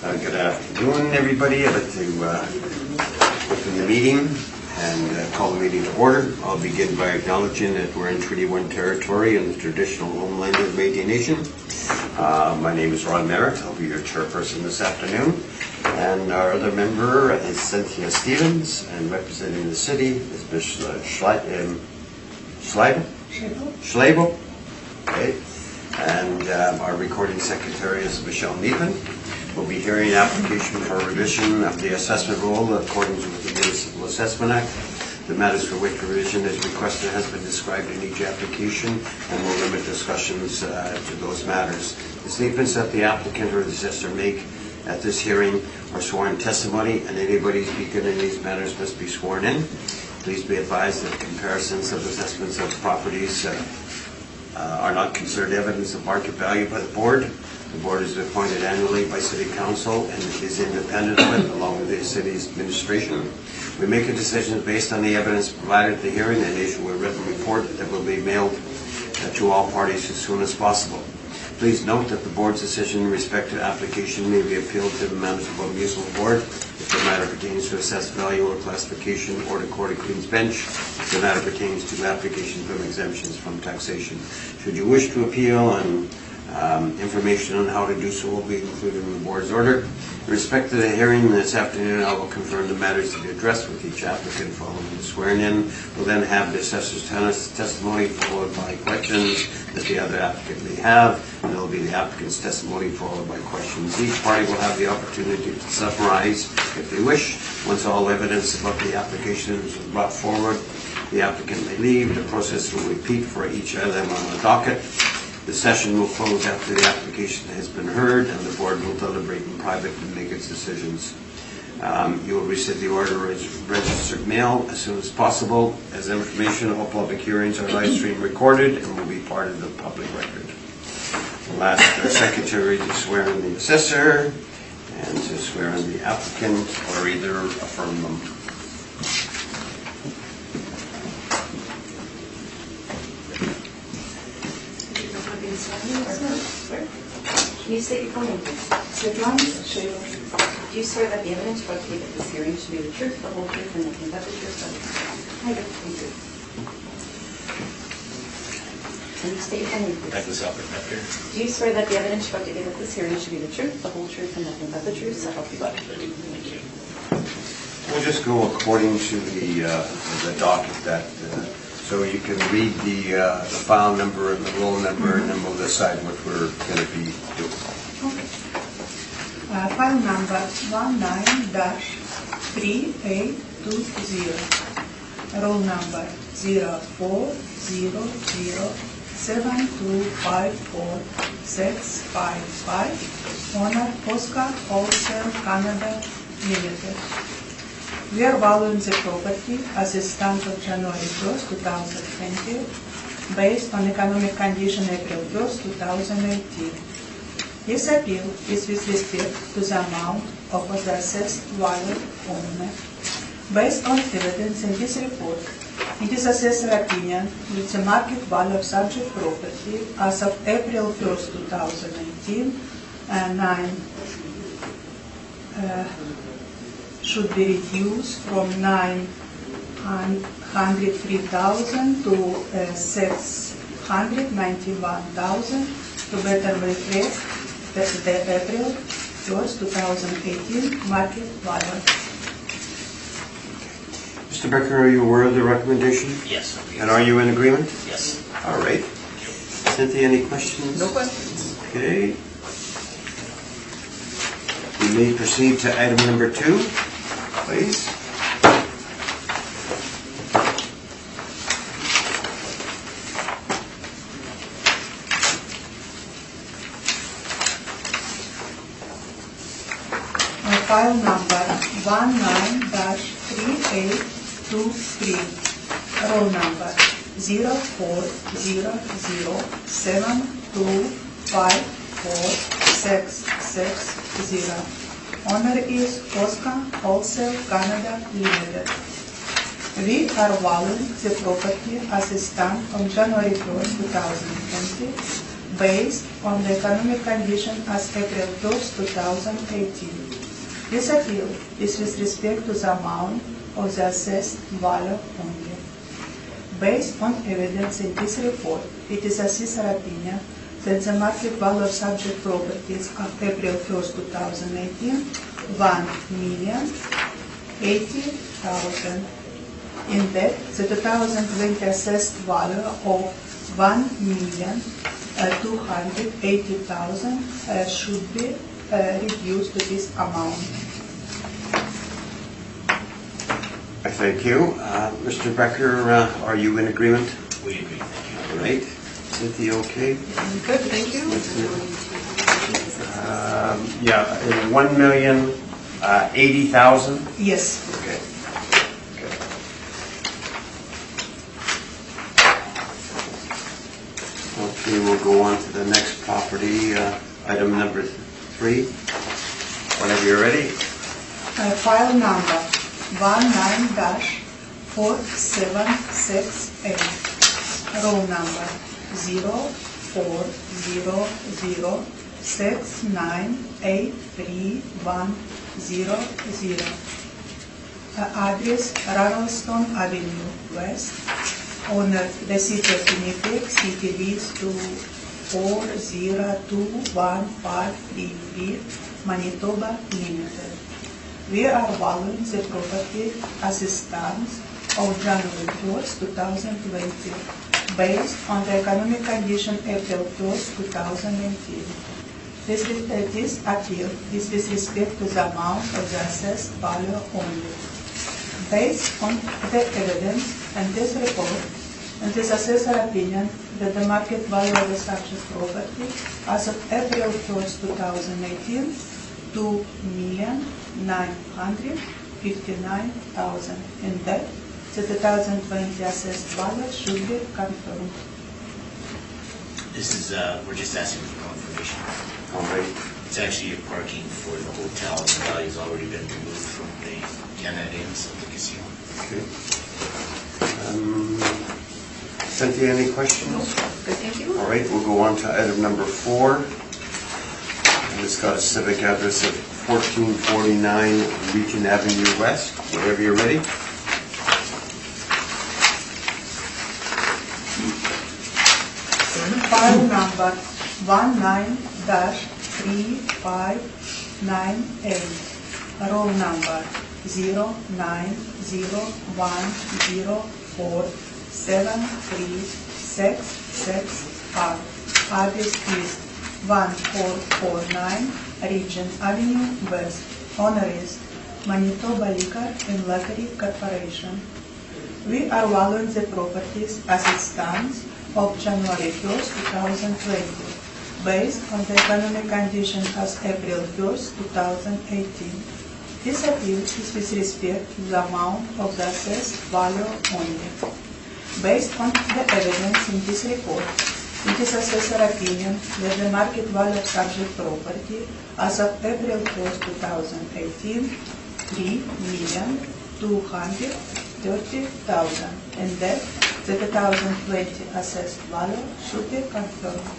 Good afternoon, everybody. I'd like to open the meeting and call the meeting to order. I'll begin by acknowledging that we're in Treaty 1 territory in the traditional homeland of the Métis Nation. My name is Ron Merritt. I'll be your chairperson this afternoon. And our other member is Cynthia Stevens, and representing the city is Ms. Schleibel. Okay. And our recording secretary is Michelle Neeven. We'll be hearing an application for revision of the assessment roll according with the Municipal Assessment Act. The matters for which revision is requested has been described in each application, and we'll limit discussions to those matters. The statements that the applicant or the assessor make at this hearing are sworn testimony, and anybody speaking in these matters must be sworn in. Please be advised that comparisons of assessments of properties are not considered evidence of market value by the board. The board is appointed annually by City Council and is independent of it, along with the city's administration. We make a decision based on the evidence provided at the hearing and issue a written report that will be mailed to all parties as soon as possible. Please note that the board's decision in respect to application may be appealed to the Municipal Municipal Board if the matter pertains to assessed value or classification, or to Court of Queen's Bench if the matter pertains to application from exemptions from taxation. Should you wish to appeal, and information on how to do so will be included in the board's order. In respect to the hearing this afternoon, I will confirm the matters to be addressed with each applicant following the swearing in. We'll then have the assessor's testimony followed by questions that the other applicant may have, and there will be the applicant's testimony followed by questions. Each party will have the opportunity to summarize if they wish. Once all evidence about the application is brought forward, the applicant may leave. The process will repeat for each item on the docket. The session will close after the application has been heard, and the board will deliberate in private and make its decisions. You will receive the order as registered mail as soon as possible. As information, all public hearings are live stream recorded and will be part of the public record. We'll ask our secretary to swear in the assessor and to swear in the applicant, or either affirm them. Can you state your full name, please? Do you swear that the evidence brought to you at this hearing should be the truth, the whole truth, and nothing but the truth? I do. Thank you. Can you state your full name, please? Do you swear that the evidence brought to you at this hearing should be the truth, the whole truth, and nothing but the truth? So help you God. Thank you. We'll just go according to the docket that. So you can read the file number and the roll number, and then we'll decide what we're going to be doing. Okay. File number 19-3820. Roll number 0400725465. Owner Oscar Wholesale Canada Limited. We are valuing the property as it stands on January 1st, 2020, based on economic condition April 1st, 2018. This appeal is with respect to the amount of the assessed value only. Based on evidence in this report, it is assessor's opinion that the market value of subject property as of April 1st, 2018, should be reduced from 903,000 to 691,000 to better reflect the April 1st, 2018 market value. Mr. Becker, are you aware of the recommendation? Yes. And are you in agreement? Yes. All right. Cynthia, any questions? No questions. Okay. We may proceed to item number 2. Please. File number 19-3823. Roll number 040072546660. Owner is Oscar Wholesale Canada Limited. We are valuing the property as it stands on January 1st, 2020, based on the economic condition as April 1st, 2018. This appeal is with respect to the amount of the assessed value only. Based on evidence in this report, it is assessor opinion that the market value of subject properties of April 1st, 2018, $1,080,000. In that, the 2020 assessed value of $1,280,000 should be reduced to this amount. I thank you. Mr. Becker, are you in agreement? We agree, thank you. All right. Cynthia, okay? Good, thank you. Yeah, $1,080,000? Yes. Okay. Okay. Okay, we'll go on to the next property, item number 3. Whenever you're ready. File number 19-4768. Roll number 0400698310. Address Rarlston Avenue West. Owner the City of Winnipeg, City Lease 2402153, Manitoba Limited. We are valuing the property as it stands of January 1st, 2020, based on the economic condition April 1st, 2018. This appeal is with respect to the amount of the assessed value only. Based on the evidence and this report, and this assessor opinion that the market value of the subject property as of April 1st, 2018, $2,959,000. In that, the 2020 assessed value should be confirmed. This is, we're just asking for confirmation. All right. It's actually a parking for the hotel, and the value's already been removed from the Canadians of the casino. Okay. Cynthia, any questions? No, good, thank you. All right, we'll go on to item number 4. And it's got a civic address of 1449 Regent Avenue West. Whenever you're ready. File number 19-3598. Roll number 09010473665. Address is 1449 Regent Avenue West. Owner is Manitoba Liquor and Lottery Corporation. We are valuing the properties as it stands of January 1st, 2020, based on the economic condition as April 1st, 2018. This appeal is with respect to the amount of the assessed value only. Based on the evidence in this report, it is assessor opinion that the market value of subject property as of April 1st, 2018, $3,230,000, and that the 2020 assessed value should be confirmed.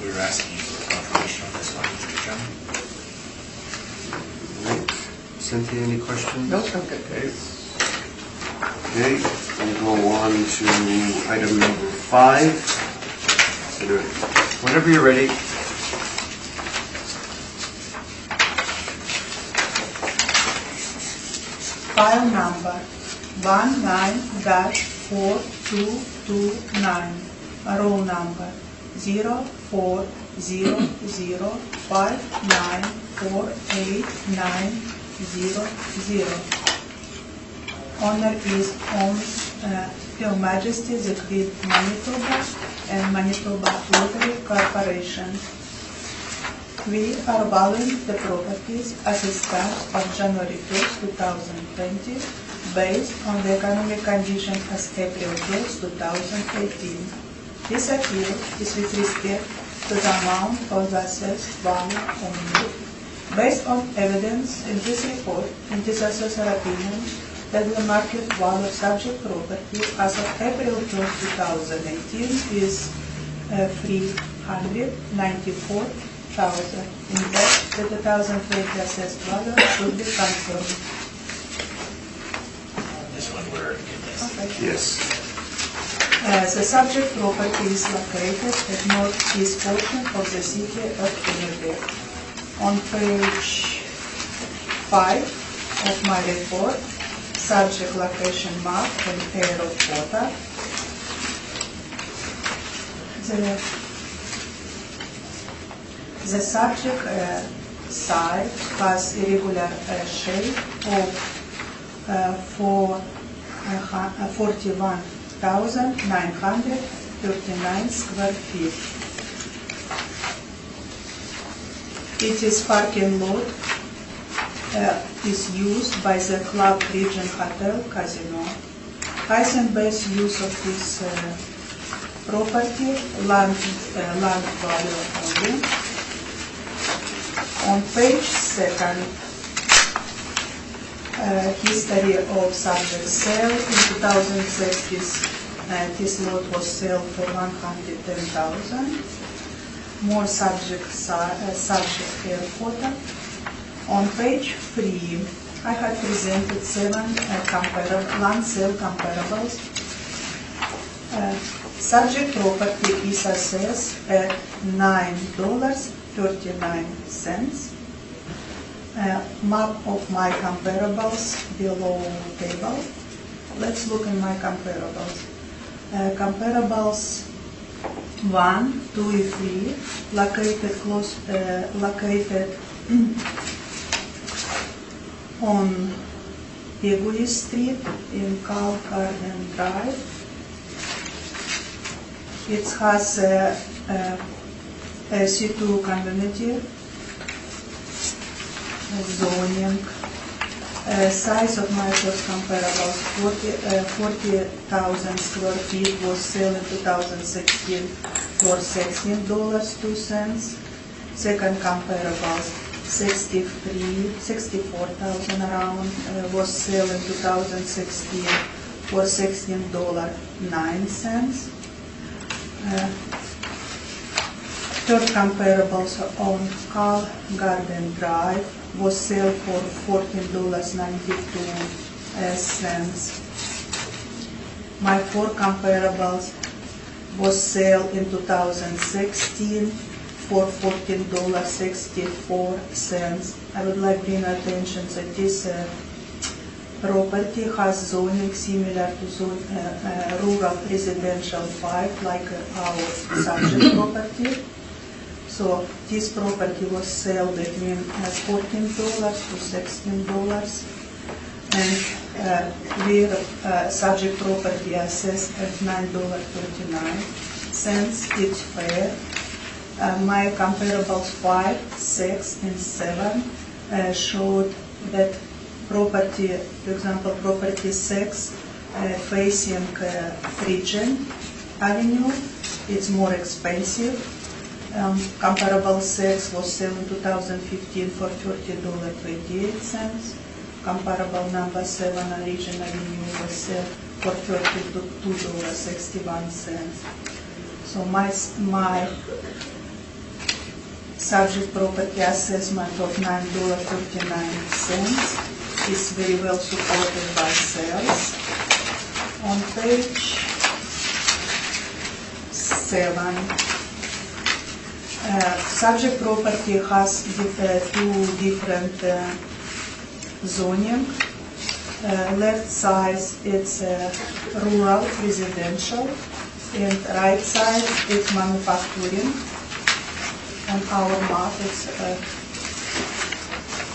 We're asking for confirmation on this one, Mr. Chairman. Right. Cynthia, any questions? No, I'm good. Okay. Okay, we'll go on to item number 5. Whenever you're ready. File number 19-4229. Roll number 0400594890. Owner is Her Majesty the Queen Manitoba and Manitoba Lottery Corporation. We are valuing the properties as it stands on January 1st, 2020, based on the economic condition as April 1st, 2018. This appeal is with respect to the amount of the assessed value only. Based on evidence in this report, it is assessor opinion that the market value of subject property as of April 1st, 2018 is $3,230,000. $194,000. In fact, the 2020 assessed value should be confirmed. This one we're in this. Okay. Yes. The subject property is located at northeast portion of the city of Winnipeg. On page 5 of my report, subject location map and aerial photo. The subject site has irregular shape of 41,939 square feet. It is parking lot is used by the Club Region Hotel Casino. Height base use of this property, land value only. On page 2, history of subject sale. In 2006, this lot was sold for $110,000. More subject air photo. On page 3, I had presented 7 land sale comparables. Subject property is assessed at $9.39. Map of my comparables below table. Let's look at my comparables. Comparables 1, 2, and 3 located on Pegui Street in Cal Garden Drive. It has a C2 community zoning. Size of my first comparables, 40,000 square feet, was sold in 2016 for $16.02. Second comparables, 64,000 around, was sold in 2016 for $16.09. Third comparables on Cal Garden Drive was sold for $14.92. My four comparables was sold in 2016 for $14.64. I would like to bring attention that this property has zoning similar to rural residential 5, like our subject property. So this property was sold between $14 to $16, and subject property assessed at $9.39. It's fair. My comparables 5, 6, and 7 showed that property, for example, property 6 facing Region Avenue, it's more expensive. Comparable 6 was sold in 2015 for $30.28. Comparable number 7 Region Avenue was sold for $32.61. So my subject property assessment of $9.39 is very well supported by sales. On page 7, subject property has two different zoning. Left side it's rural residential, and right side it's manufacturing. On our map,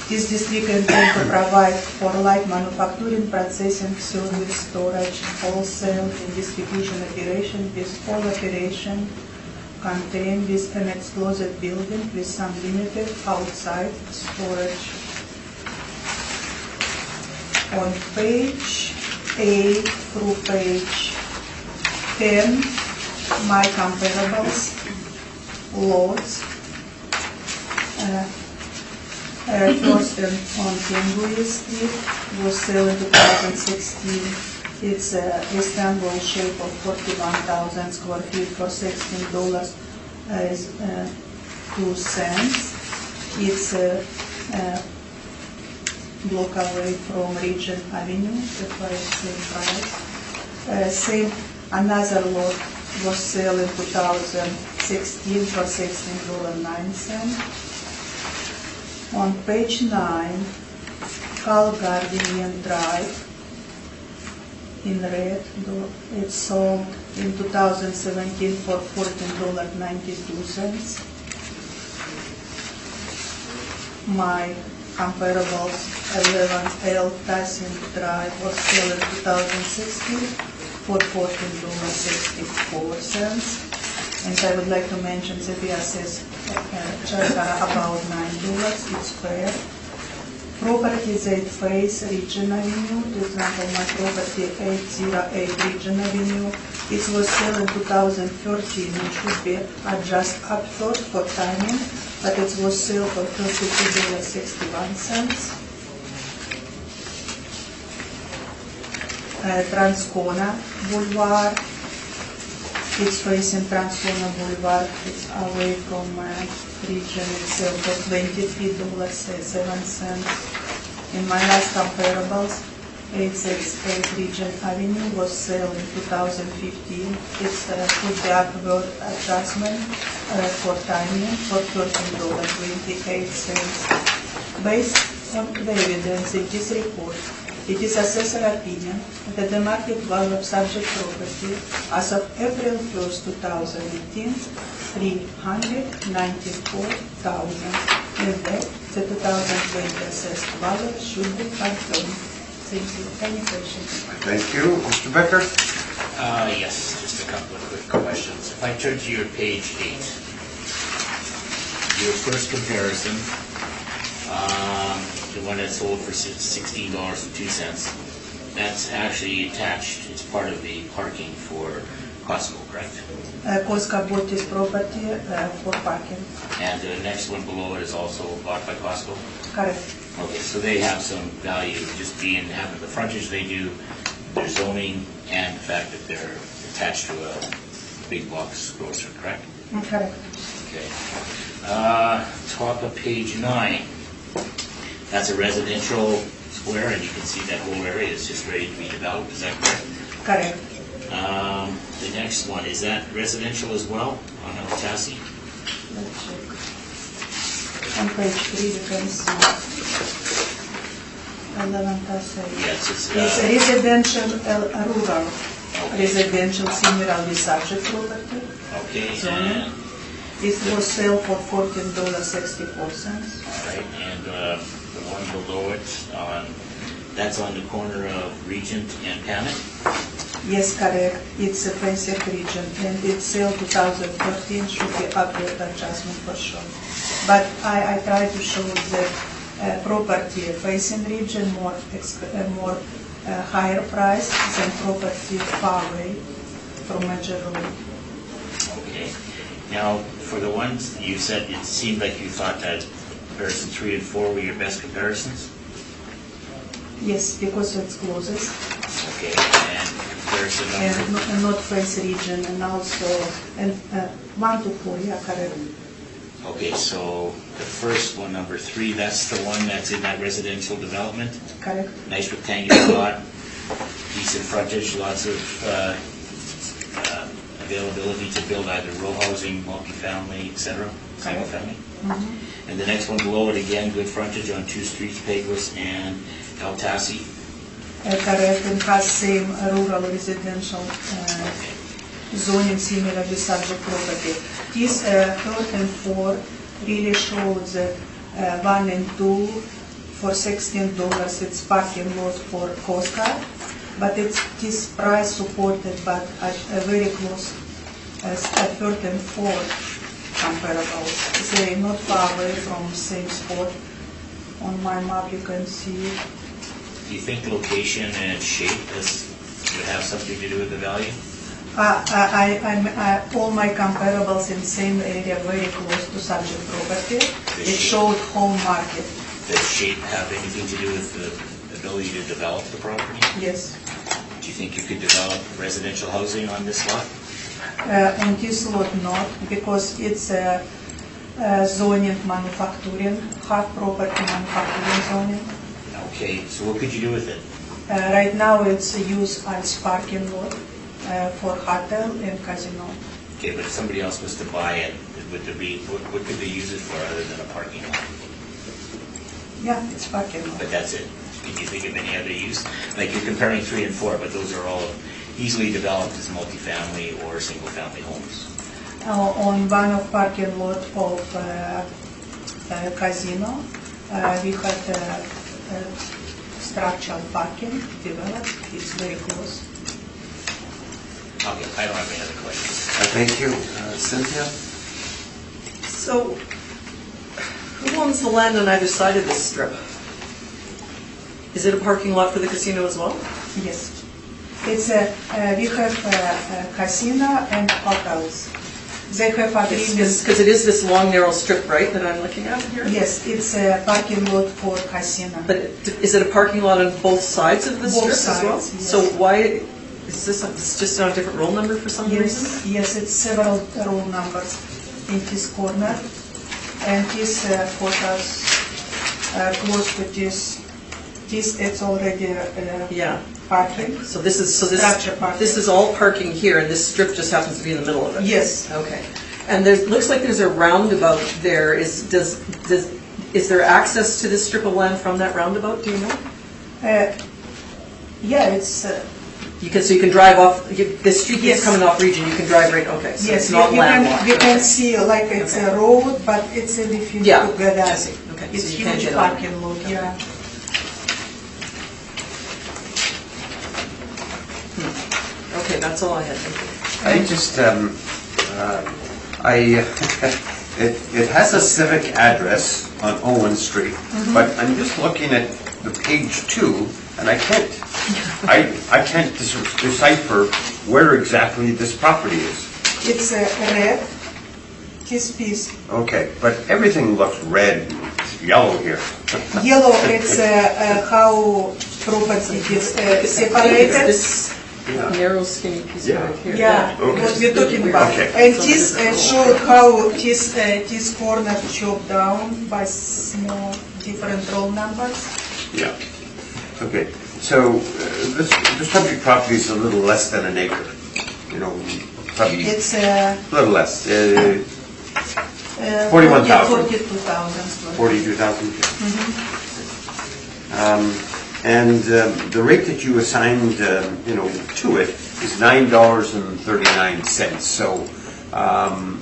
this district intends to provide for light manufacturing, processing, service, storage, wholesale, and distribution operation, with all operation contained with an exclusive building with some limited outside storage. On page 8 through page 10, my comparables, lots. First on Pegui Street was sold in 2016. It's a rectangle shape of 41,000 square feet for $16 is 2 cents. It's a block away from Regent Avenue, that's why it's same price. Same, another lot was sold in 2016 for $16.09. On page 9, Cal Gardenian Drive in red, it's sold in 2017 for $14.92. My comparables, 11L Passing Drive was sold in 2016 for $14.64. And I would like to mention the PSS charge about $9, it's fair. Property that face Region Avenue, for example, my property 808 Region Avenue, it was sold in 2013 and should be adjusted upward for timing, but it was sold for $32.61. Transcona Boulevard, it's facing Transcona Boulevard, it's away from region itself for $23.07. In my last comparables, 868 Region Avenue was sold in 2015. It's put the upward adjustment for timing for $13.28. Based on the evidence in this report, it is assessor opinion that the market value of subject property as of April 1st, 2018, $394,000. With that, the 2020 assessed value should be confirmed. Thank you. Any questions? Thank you. Mr. Becker? Yes, just a couple of quick questions. If I turn to your page 8, your first comparison, the one that sold for $16.02, that's actually attached, it's part of the parking for Costco, correct? Costco bought this property for parking. And the next one below it is also bought by Costco? Correct. Okay, so they have some value, just being, having the frontage they do, their zoning, and the fact that they're attached to a big box grocer, correct? Correct. Okay. Top of page 9. That's a residential square, and you can see that whole area is just ready to be developed, is that correct? Correct. The next one, is that residential as well on Altassi? Let's check. On page 3 you can see 11 Passage. Yes, It's residential rural. Residential similar with subject property. Okay, Zoning. and, It was sold for $14.64. all right, and the one below it, that's on the corner of Regent and Pamet? Yes, correct. It's a basic region, and it's sold 2013, should be upward adjustment for sure. But I try to show that property facing region more higher price than property far away from major road. Okay. Now, for the ones you said, it seemed like you thought that comparison 3 and 4 were your best comparisons? Yes, because it's closest. Okay, and comparison number? And not face region, and also, and 1 to 4, yeah, correct. Okay, so the first one, number 3, that's the one that's in that residential development? Correct. Nice rectangular lot, decent frontage, lots of availability to build either row housing, multifamily, etc., single family. And the next one below it again, good frontage on 2 streets, Pegos and Altassi. Correct, and has same rural residential zoning similar with subject property. This 3rd and 4 really shows that 1 and 2 for $16, it's parking lot for Costco, but it's this price supported, but at very close as 3rd and 4th comparables. They're not far away from same spot. On my map you can see. Do you think location and shape would have something to do with the value? All my comparables in same area, very close to subject property. The It shape. showed home market. Does shape have anything to do with the ability to develop the property? Yes. Do you think you could develop residential housing on this lot? On this lot not, because it's a zoning manufacturing, half property manufacturing zoning. Okay, so what could you do with it? Right now it's used as parking lot for hotel and casino. Okay, but if somebody else was to buy it, would there be, what could they use it for other than a parking lot? Yeah, it's parking lot. But that's it. Can you think of any other use? Like you're comparing 3 and 4, but those are all easily developed as multifamily or single-family homes. On one of parking lot of casino, we had structural parking developed. It's very close. Okay, I don't have any other questions. Thank you. Cynthia? So, who owns the land on either side of this strip? Is it a parking lot for the casino as well? Yes. It's we have a casino and hotels. They have agreements. Because it is this long, narrow strip, right, that I'm looking at here? Yes, it's a parking lot for casino. But is it a parking lot on both sides of the Both strip as well? sides, yes. So why, is this it's just on a different roll number for some reason? Yes, it's several roll numbers in this corner, and this photos close to this. This it's already Yeah. parking. So this Structure parking. this is all parking here, and this strip just happens to be in the middle of it? Yes. Okay. And there, looks like there's a roundabout there. Is there access to this strip of land from that roundabout, do you know? Yeah, it's So you can drive off, the street Yes. that's coming off Region, you can drive right, okay, so yes. it's not landlocked. You can okay. see like it's a road, but it's a different Yeah, together. I see. Okay, so It's you can't huge get on. parking lot. Yeah. Okay, that's all I had, thank you. I just, it has a civic address on Owen Street, but I'm just looking at the page 2, and I can't decipher where exactly this property is. It's a red. This piece. Okay, but everything looks red, yellow here. Yellow, it's how property is separated. This Yeah. narrow skinny piece Yeah. right here. Yeah, Okay. what we're talking about. Okay. And this showed how this corner chopped down by small different roll numbers. Yeah. Okay, so the subject property is a little less than an acre, probably It's a little less, 41,000. 42,000. 42,000. And the rate that you assigned, to it is $9.39. So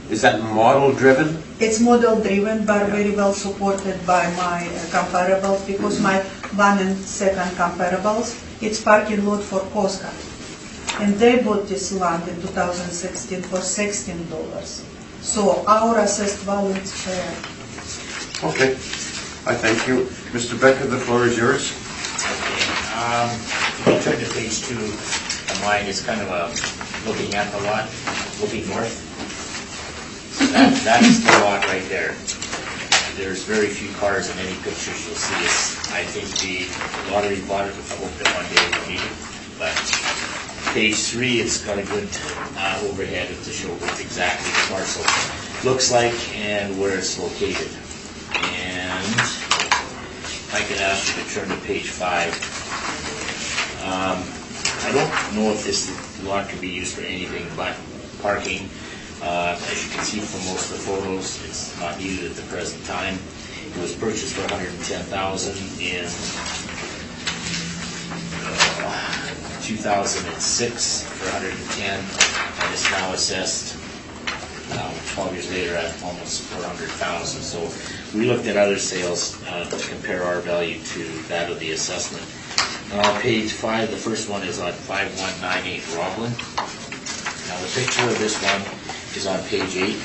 is that model driven? It's model driven, but very well supported by my comparables, because my 1 and 2nd comparables, it's parking lot for Costco. And they bought this land in 2016 for $16. So our assessed value is fair. Okay, I thank you. Mr. Becker, the floor is yours. Okay, if you turn to page 2 of mine, it's kind of a looking at the lot, looking north. So that is the lot right there. There's very few cars in any pictures you'll see. I think the lottery bought it with hope that one day we'll need it. But page 3, it's got a good overhead to show what exactly the parcel looks like and where it's located. And I could ask you to turn to page 5. I don't know if this lot can be used for anything but parking. As you can see from most of the photos, it's not needed at the present time. It was purchased for $110,000 in 2006 for $110,000, and it's now assessed 12 years later at almost $400,000. So we looked at other sales to compare our value to that of the assessment. Page 5, the first one is on 5198 Roblin. Now the picture of this one is on page 8.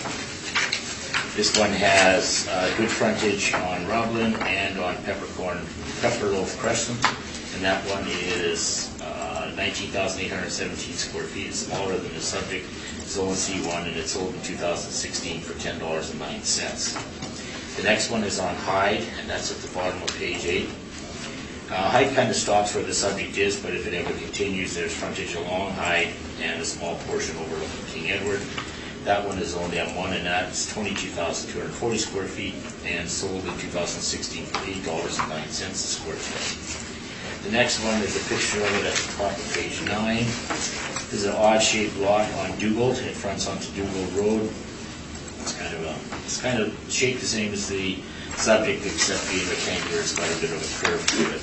This one has good frontage on Roblin and on Pepperloaf Crescent, and that one is 19,817 square feet. It's smaller than the subject Zone C1, and it's sold in 2016 for $10.09. The next one is on Hyde, and that's at the bottom of page 8. Hyde kind of stops where the subject is, but if it ever continues, there's frontage along Hyde and a small portion overlooking King Edward. That one is owned M1, and that's 22,240 square feet and sold in 2016 for $8.09 a square foot. The next one is a picture of it at the top of page 9. This is an odd-shaped lot on Dugald. It fronts onto Dugald Road. It's kind of shaped the same as the subject, except being rectangular, it's got a bit of a curve to it.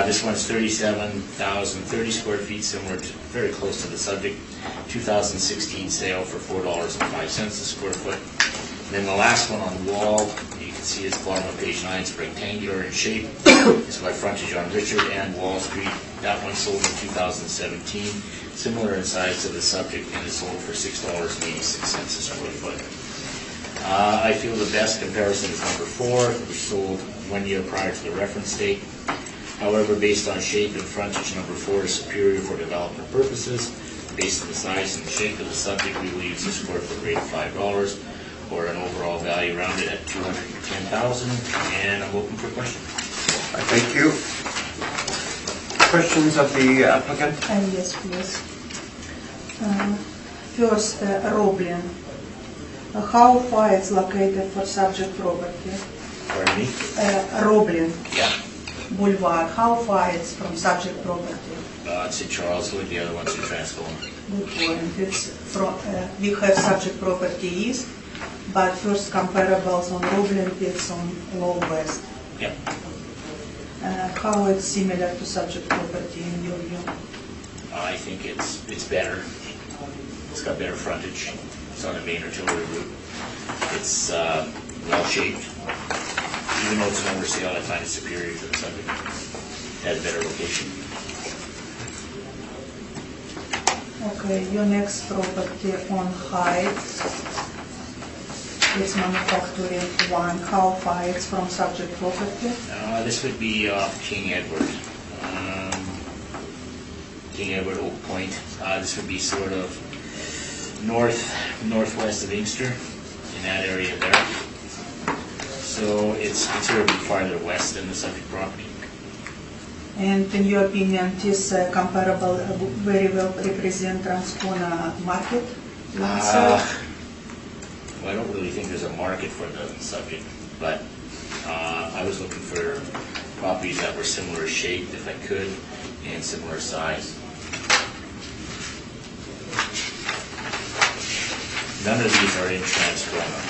This one's 37,030 square feet, similar to, very close to the subject. 2016 sale for $4.05 a square foot. And then the last one on Wall, you can see it's bottom of page 9, it's rectangular in shape. It's got frontage on Richard and Wall Street. That one sold in 2017, similar in size to the subject, and is sold for $6.86 a square foot. I feel the best comparison is number 4, which sold 1 year prior to the reference date. However, based on shape and frontage, number 4 is superior for development purposes. Based on the size and shape of the subject, we will use a square foot rate of $5, or an overall value rounded at $210,000, and I'm open for questions. Thank you. Questions of the applicant? Yes, please. First, Roblin. How far it's located for subject property? Pardon me? Roblin Yeah. Boulevard, how far it's from subject property? It's in Charleswood, the other one's in Transform. Good point. It's from, we have subject property east, but first comparables on Roblin, it's on Low West. Yep. How it's similar to subject property in your view? I think it's better. It's got better frontage. It's on the main artillery route. It's well-shaped. Even though it's an oversale, I find it superior to the subject. It has a better location. Okay, your next property on Hyde, it's manufacturing 1. How far it's from subject property? This would be off King Edward. King Edward, Oak Point. This would be sort of northwest of Inkster, in that area there. So it's considerably farther west than the subject property. And in your opinion, this comparable very well represent Transcona market? Well, I don't really think there's a market for the subject, but I was looking for properties that were similar shaped, if I could, and similar size. None of these are in Transformer.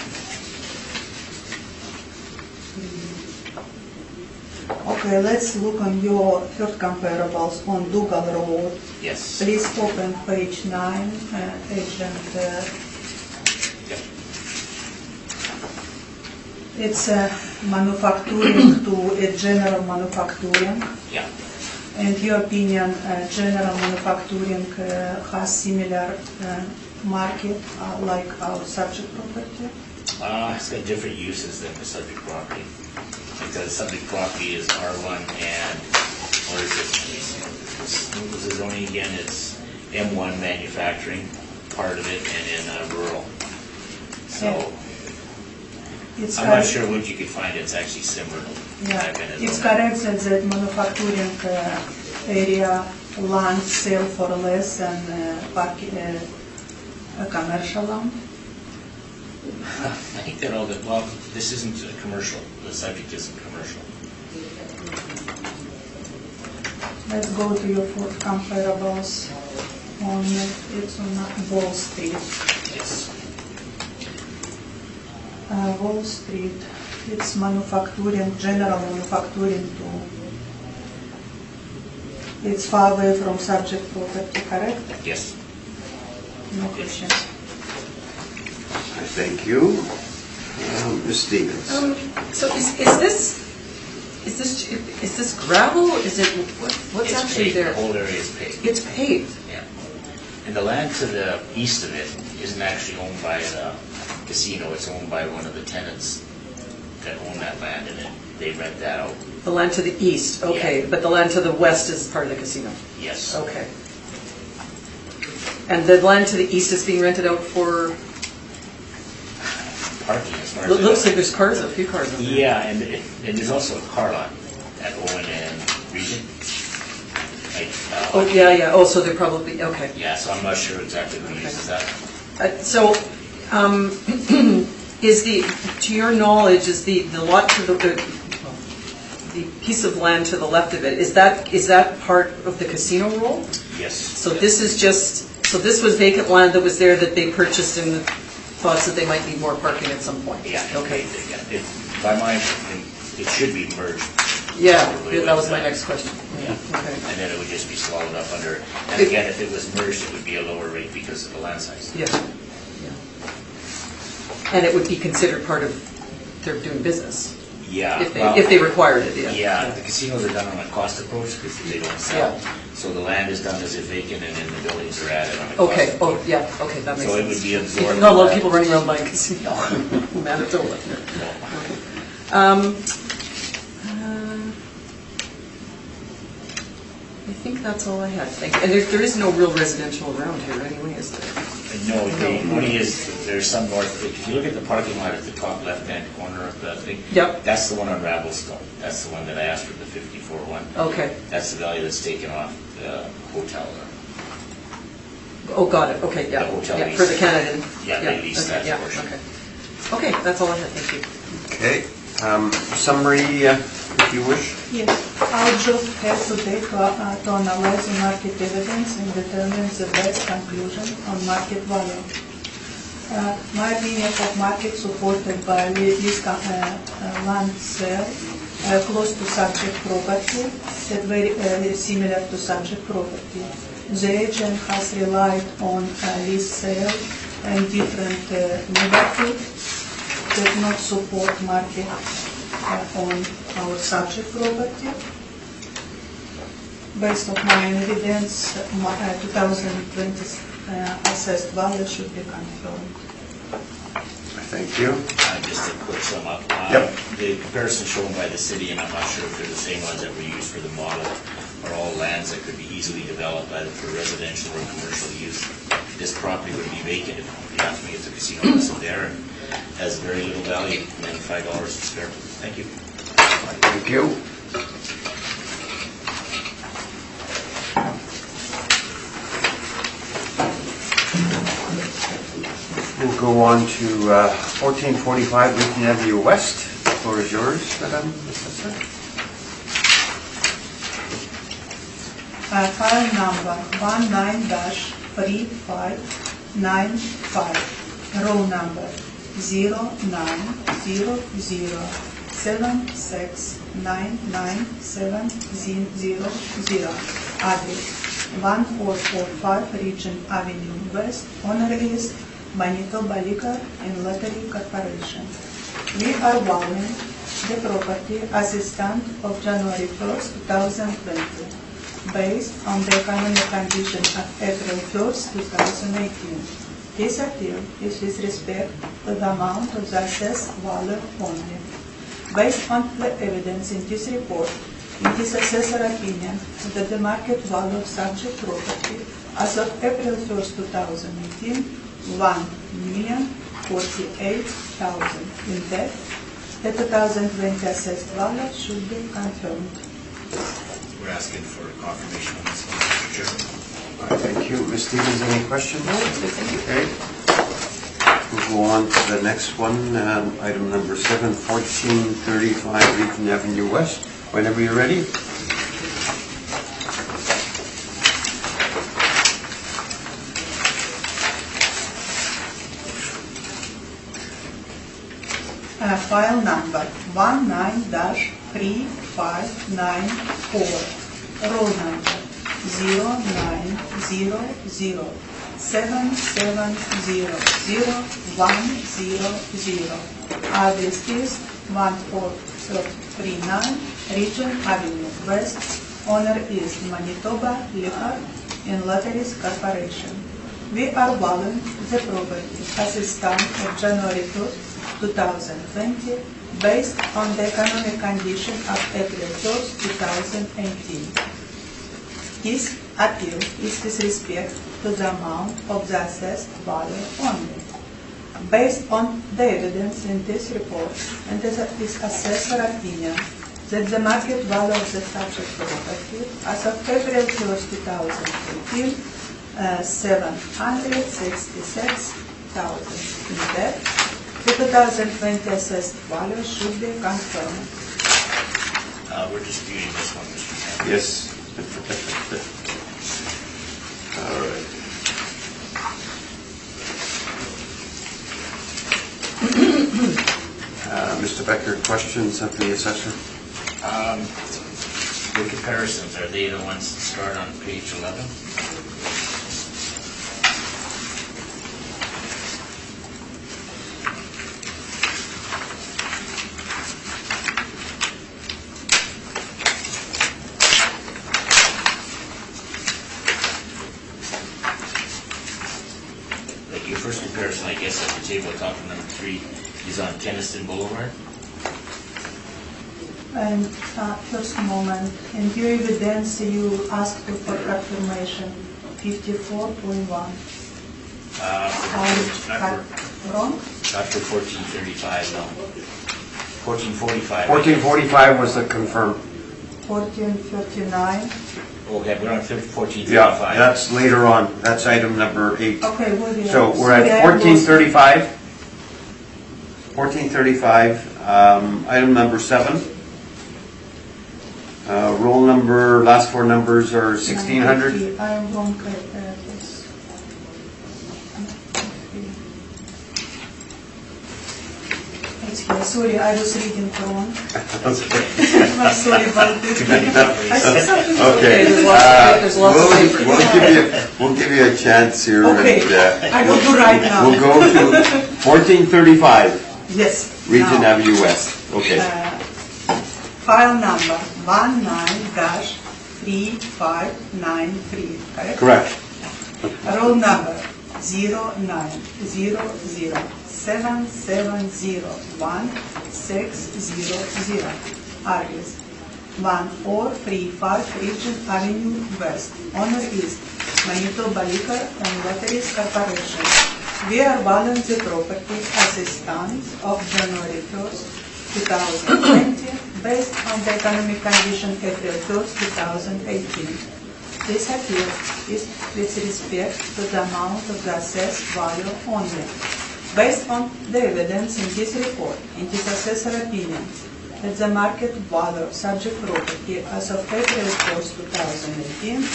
Okay, let's look on your third comparables on Dougal Road. Yes. Please open page 9, agent. Yep. It's manufacturing to a general manufacturing. Yeah. And your opinion, general manufacturing has similar market like our subject property? It's got different uses than the subject property. Because subject property is R1 and, what is it? What was the zoning again? It's M1 manufacturing, part of it, and in rural. So, It's I'm not sure what you could find it's actually similar. Yeah, it's correct that the manufacturing area land sell for less than a commercial land. I think that all the, well, this isn't a commercial. The subject isn't commercial. Let's go to your fourth comparables on it's on Wall Street. Yes. Wall Street, it's manufacturing, general manufacturing too. It's far away from subject property, correct? Yes. No questions. Thank you. Ms. Stevens. So is this gravel? Is it what's It's actually paved. there? The whole area is paved. It's paved. Yeah. And the land to the east of it isn't actually owned by the casino. It's owned by one of the tenants that own that land, and they rent that out. The land to the east, okay, Yeah. but the land to the west is part of the casino. Yes. Okay. And the land to the east is being rented out for. Parking as far as Looks like there's cars, a few cars in there. Yeah, and there's also a car lot at Owen and region. Like, Oh, yeah, oh, so they're probably, okay. Yeah, so I'm not sure exactly who uses that. So, is to your knowledge, is the lot to the piece of land to the left of it, is that part of the casino roll? Yes. So this is this was vacant land that was there that they purchased in the thoughts that they might need more parking at some point? Yeah. Okay. By my, it should be merged. Yeah, that was my next question. Yeah. Okay. And then it would just be swallowed up under, and again, if it was merged, it would be a lower rate because of the land size. Yeah. And it would be considered part of their doing business? Yeah. If they required it, yeah. Yeah, the casinos are done on a cost approach because they don't sell. So the land is done as if vacant and then the buildings are added on a cost Okay, approach. okay, that makes sense. So it would be absorbed. Not a lot of people running around buying casino in Manitoba. I think that's all I had. Thank you. And there is no real residential around here anyway, is there? No, the only is, there's some north, if you look at the parking lot at the top left-hand corner of the thing, Yep. that's the one on Ravellstone. That's the one that I asked for, the 54 one. Okay. That's the value that's taken off the hotel. Oh, got it. Okay, yeah. The hotel Yeah, lease. for the Canada. Yeah, they lease okay, that yeah, portion. Okay. Okay, that's all I had. Thank you. Okay, summary, if you wish. Yes, our job has today to analyze the market evidence and determine the best conclusion on market value. My opinion of market supported by this land sale close to subject property, that very similar to subject property. The agent has relied on lease sale and different neighborhood that not support market on our subject property. Based on my evidence, 2020 assessed value should be confirmed. Thank you. Just to quick sum up. Yep. The comparison shown by the city, and I'm not sure if they're the same ones that were used for the model, are all lands that could be easily developed either for residential or commercial use. This property would be vacant if you ask me if the casino wasn't there, and has very little value, $95 a square foot. Thank you. Thank you. We'll go on to 1445 Lincoln Avenue West. The floor is yours, Madam Assessor. File number 19-3595, row number 0900769970, address 1445 Regent Avenue West, owner is Manitoba Liquor and Lottery Corporation. We are valuing the property as a stand of January 1st, 2020, based on the economic condition of April 1st, 2018. This appeal is with respect to the amount of the assessed value only. Based on the evidence in this report, it is assessor opinion that the market value of subject property as of April 1st, 2018, $1,048,000. In fact, the 2020 assessed value should be confirmed. We're asking for confirmation on this one, Mr. Chairman. All right, thank you. Ms. Stevens, any questions? No, thank you. Okay. We'll go on to the next one, item number 7, 1435 Lincoln Avenue West. Whenever you're ready. File number 19-3594, roll number 090077000100. Address is 1439 Regent Avenue West. Owner is Manitoba Liquor and Lotteries Corporation. We are valuing the property as a stand of January 2nd, 2020, based on the economic condition of April 1st, 2018. This appeal is with respect to the amount of the assessed value only. Based on the evidence in this report and this assessor opinion, that the market value of the subject property as of April 1st, 2018, 766,000. In that, the 2020 assessed value should be confirmed. We're disputing this one, Mr. Chairman. Yes. All right. Mr. Becker, questions of the assessor? The comparisons, are they the ones that start on page 11? Like your first comparison, I guess, at the table, top of number 3, is on Keniston Boulevard. And first moment, in your evidence you asked for confirmation 54.1. Not Wrong? for 1435, no. 1445. 1445 was the confirmed. 1439. Okay, we're on 1435. Yeah, that's later on. That's item number 8. Okay, William. So we're at 1435. 1435, item number 7. Roll number, last 4 numbers are 1600. I am wrong. It's here. Sorry, I was reading wrong. Okay. I'm sorry about this. I said something. Okay. There's lots of paper. We'll give you a chance here. Okay, And, I will do right now. we'll go to 1435, Yes. Region now. Avenue West. Okay. File number 19-3593, correct? Correct. Roll number 0907011600. Address 1435 Region Avenue West. Owner is Manitoba Liquor and Lotteries Corporation. We are valuing the property as it stands of January 1st, 2020, based on the economic condition April 1st, 2018. This appeal is with respect to the amount of the assessed value only. Based on the evidence in this report, in this assessor opinion, that the market value of subject property as of April 1st, 2018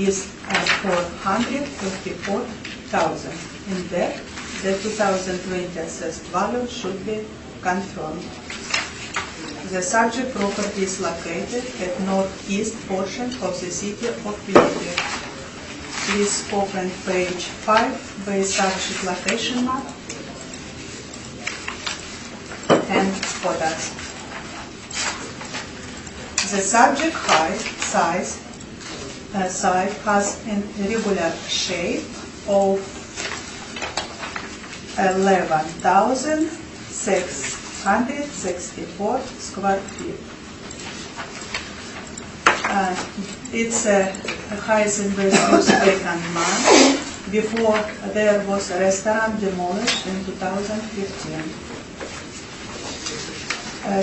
is at 454,000. In that, the 2020 assessed value should be confirmed. The subject property is located at northeast portion of the city of Winnipeg. Please open page 5 by subject location map and photos. The subject site has an irregular shape of 11,664 square feet. It's a Heisenberg vacant land before there was a restaurant demolished in 2015.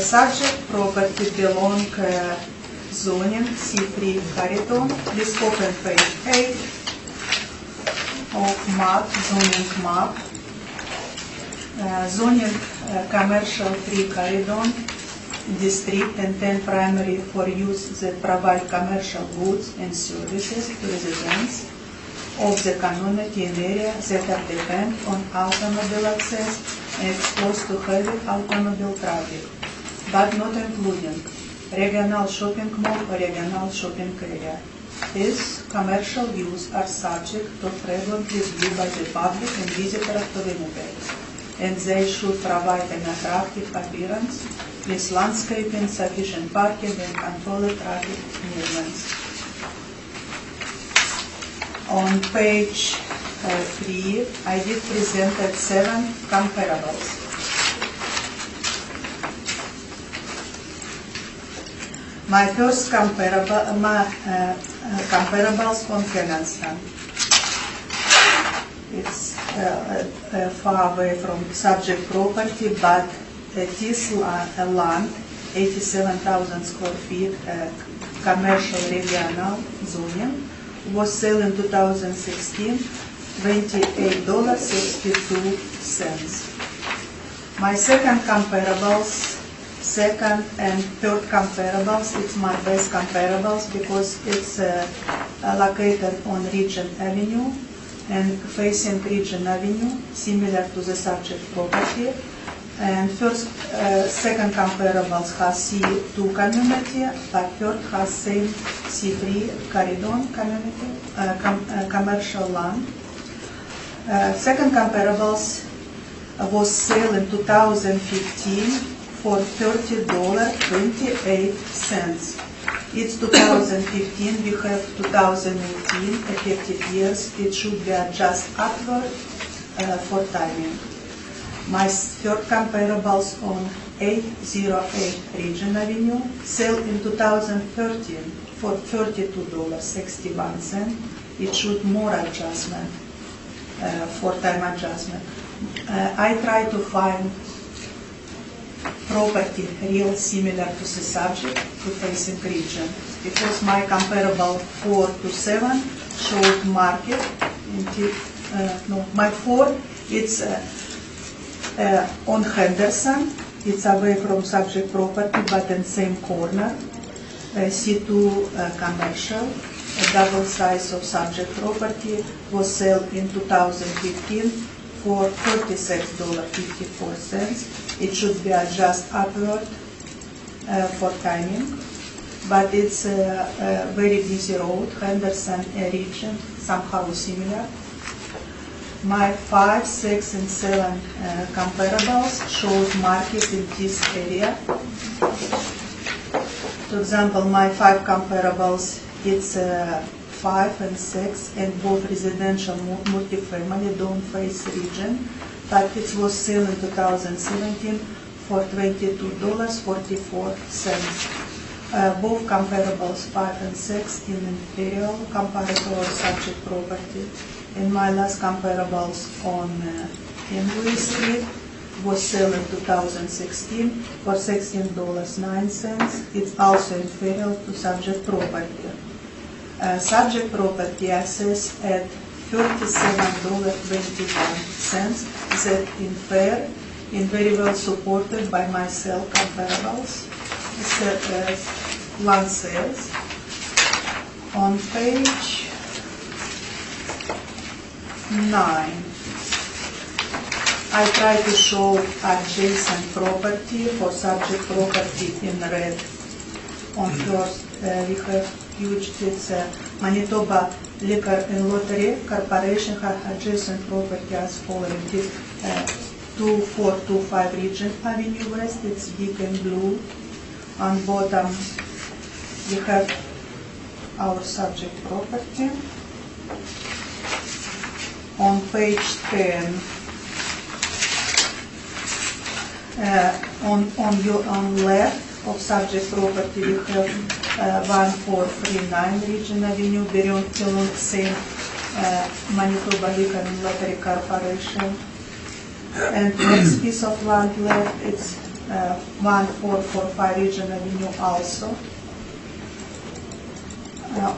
Subject property belong zoning C3 Cariton. Please open page 8 of map, zoning map. Zoning commercial 3 Caridon district and 10 primary for use that provide commercial goods and services to residents of the community in area that are dependent on automobile access and exposed to heavy automobile traffic, but not including regional shopping mall or regional shopping area. These commercial use are subject to frequent review by the public and visitors to Winnipeg, and they should provide an attractive appearance with landscaping, sufficient parking, and controlled traffic movements. On page 3, I did presented 7 comparables. My first comparables on Keniston. It's far away from subject property, but this land 87,000 square feet commercial regional zoning, was sold in 2016, $28.62. My second and third comparables, it's my best comparables because it's located on Regent Avenue and facing Regent Avenue, similar to the subject property. And second comparables has C2 community, but third has same C3 corridor community, commercial land. Second comparables was sold in 2015 for $30.28. It's 2015, we have 2018 effective years. It should be adjusted upward for timing. My third comparables on 808 Regent Avenue, sold in 2013 for $32.61. It should more adjustment for time adjustment. I try to find property real similar to the subject to facing region because my comparable 4 to 7 showed market. My 4 it's on Henderson. It's away from subject property but in same corner. C2 commercial. A double size of subject property was sold in 2015 for $36.54. It should be adjusted upward for timing, but it's a very busy road, Henderson region, somehow similar. My 5, 6, and 7 comparables shows market in this area. For example, my 5 comparables, it's 5 and 6, and both residential multifamily don't face region, but it was sold in 2017 for $22.44. Both comparables, 5 and 6, in imperial comparable subject property. And my last comparables on Henry Street was sold in 2016 for $16.09. It's also inferior to subject property. Subject property access at $37.21. That in fair and very well supported by my cell comparables. One sales. On page 9, I try to show adjacent property for subject property in red. On first, we have huge, it's Manitoba Liquor and Lottery Corporation has adjacent property as following. 2425 Regent Avenue West, it's big and blue. On bottom, we have our subject property. On page 10, on left of subject property, we have 1439 Regent Avenue, belong same Manitoba Liquor and Lottery Corporation. And next piece of land left, it's 1445 Regent Avenue also.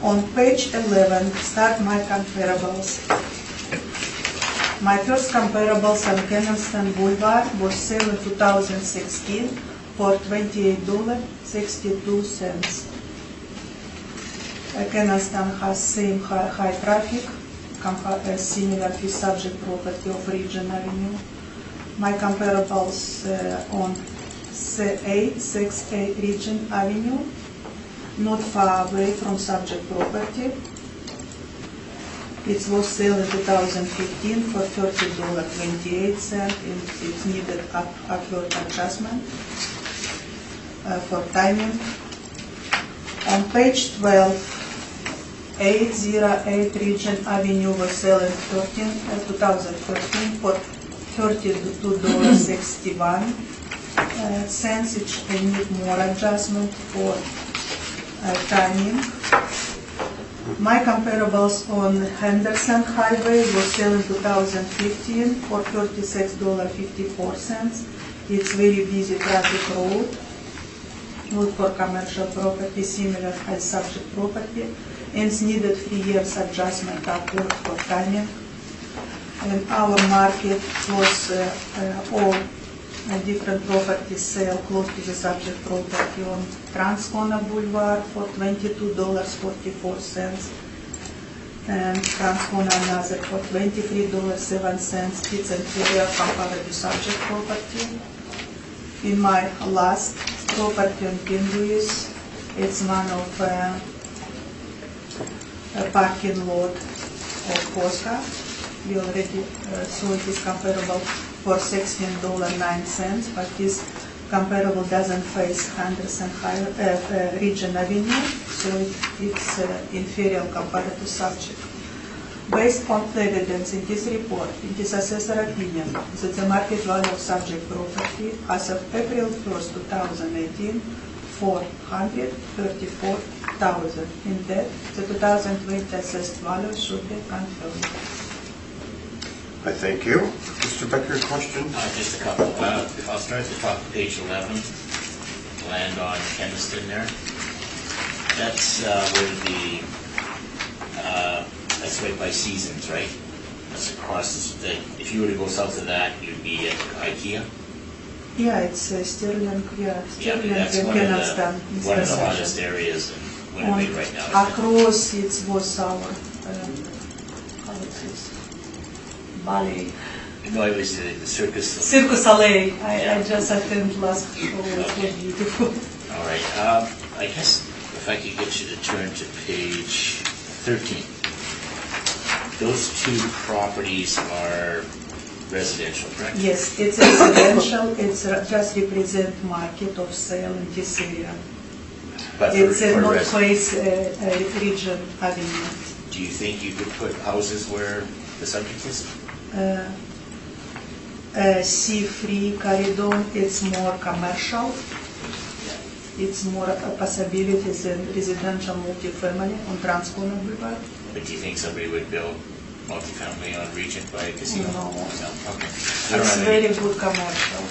On page 11, start my comparables. My first comparables on Kenaston Boulevard was sold in 2016 for $28.62. Kenaston has same high traffic, similar to subject property of Regent Avenue. My comparables on 868 Regent Avenue, not far away from subject property. It was sold in 2015 for $30.28, and it needed accurate adjustment for timing. On page 12, 808 Regent Avenue was sold in 2013 for $32.61. It need more adjustment for timing. My comparables on Henderson Highway was sold in 2015 for $36.54. It's very busy traffic road. used for commercial property similar as subject property, and needed 3 years adjustment upward for timing. And our market was all different properties sale close to the subject property on Transcona Boulevard for $22.44, and Transcona another for $23.07. It's inferior compared to subject property. In my last property on Pinguis, it's one of a parking lot of Posca. We already saw it is comparable for $16.09, but this comparable doesn't face Henderson Region Avenue, so it's inferior compared to subject. Based on the evidence in this report, it is assessor opinion that the market value of subject property as of April 1st, 2018, $434,000. In that, the 2020 assessed value should be confirmed. I thank you. Mr. Becker, question? Just a couple. I'll start at the top of page 11, land on Keniston there. That's where that's right by Seasons, right? That's across, if you were to go south of that, you'd be at IKEA? Yeah, it's Sterling, Sterling that's and one of Keniston. the hottest areas in Winnipeg right now. Across it was our, how it is, ballet. No, it was the circus. Circus Alley. I just attended last show. It was beautiful. All right. I guess if I could get you to turn to page 13. Those two properties are residential, correct? Yes, it's residential. It's just represent market of sale in this area. But It's for not face region avenue. Do you think you could put houses where the subject is? C3 corridor, it's more commercial. It's more possibilities in residential multifamily on Transcona Boulevard. But do you think somebody would build multifamily on Regent by a casino? No. Okay. It's very good commercial.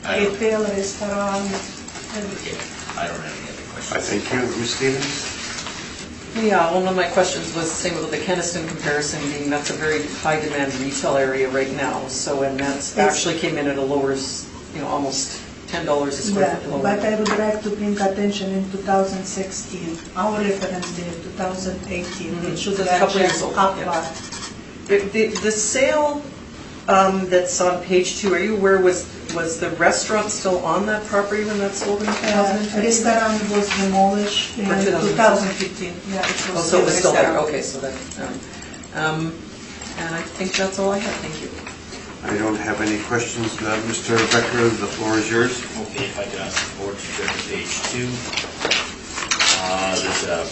Retail, restaurant, everything. I don't have any other questions. I thank you. Ms. Stevens? Yeah, one of my questions was the same with the Keniston comparison, being that's a very high demand retail area right now. So, and that's actually came in at a lower, almost $10 a square foot lower. But I would like to bring attention in 2016, our reference date, 2018. It should be That's a couple years old, upward. The sale that's on page 2, are you aware, was the restaurant still on that property when that sold in 2015? Restaurant was demolished in 2015. Yeah, it was So it was still there, restaurant. okay, so that, and I think that's all I have, thank you. I don't have any questions. Mr. Becker, the floor is yours. Okay, if I could ask the board to turn to page 2. There's a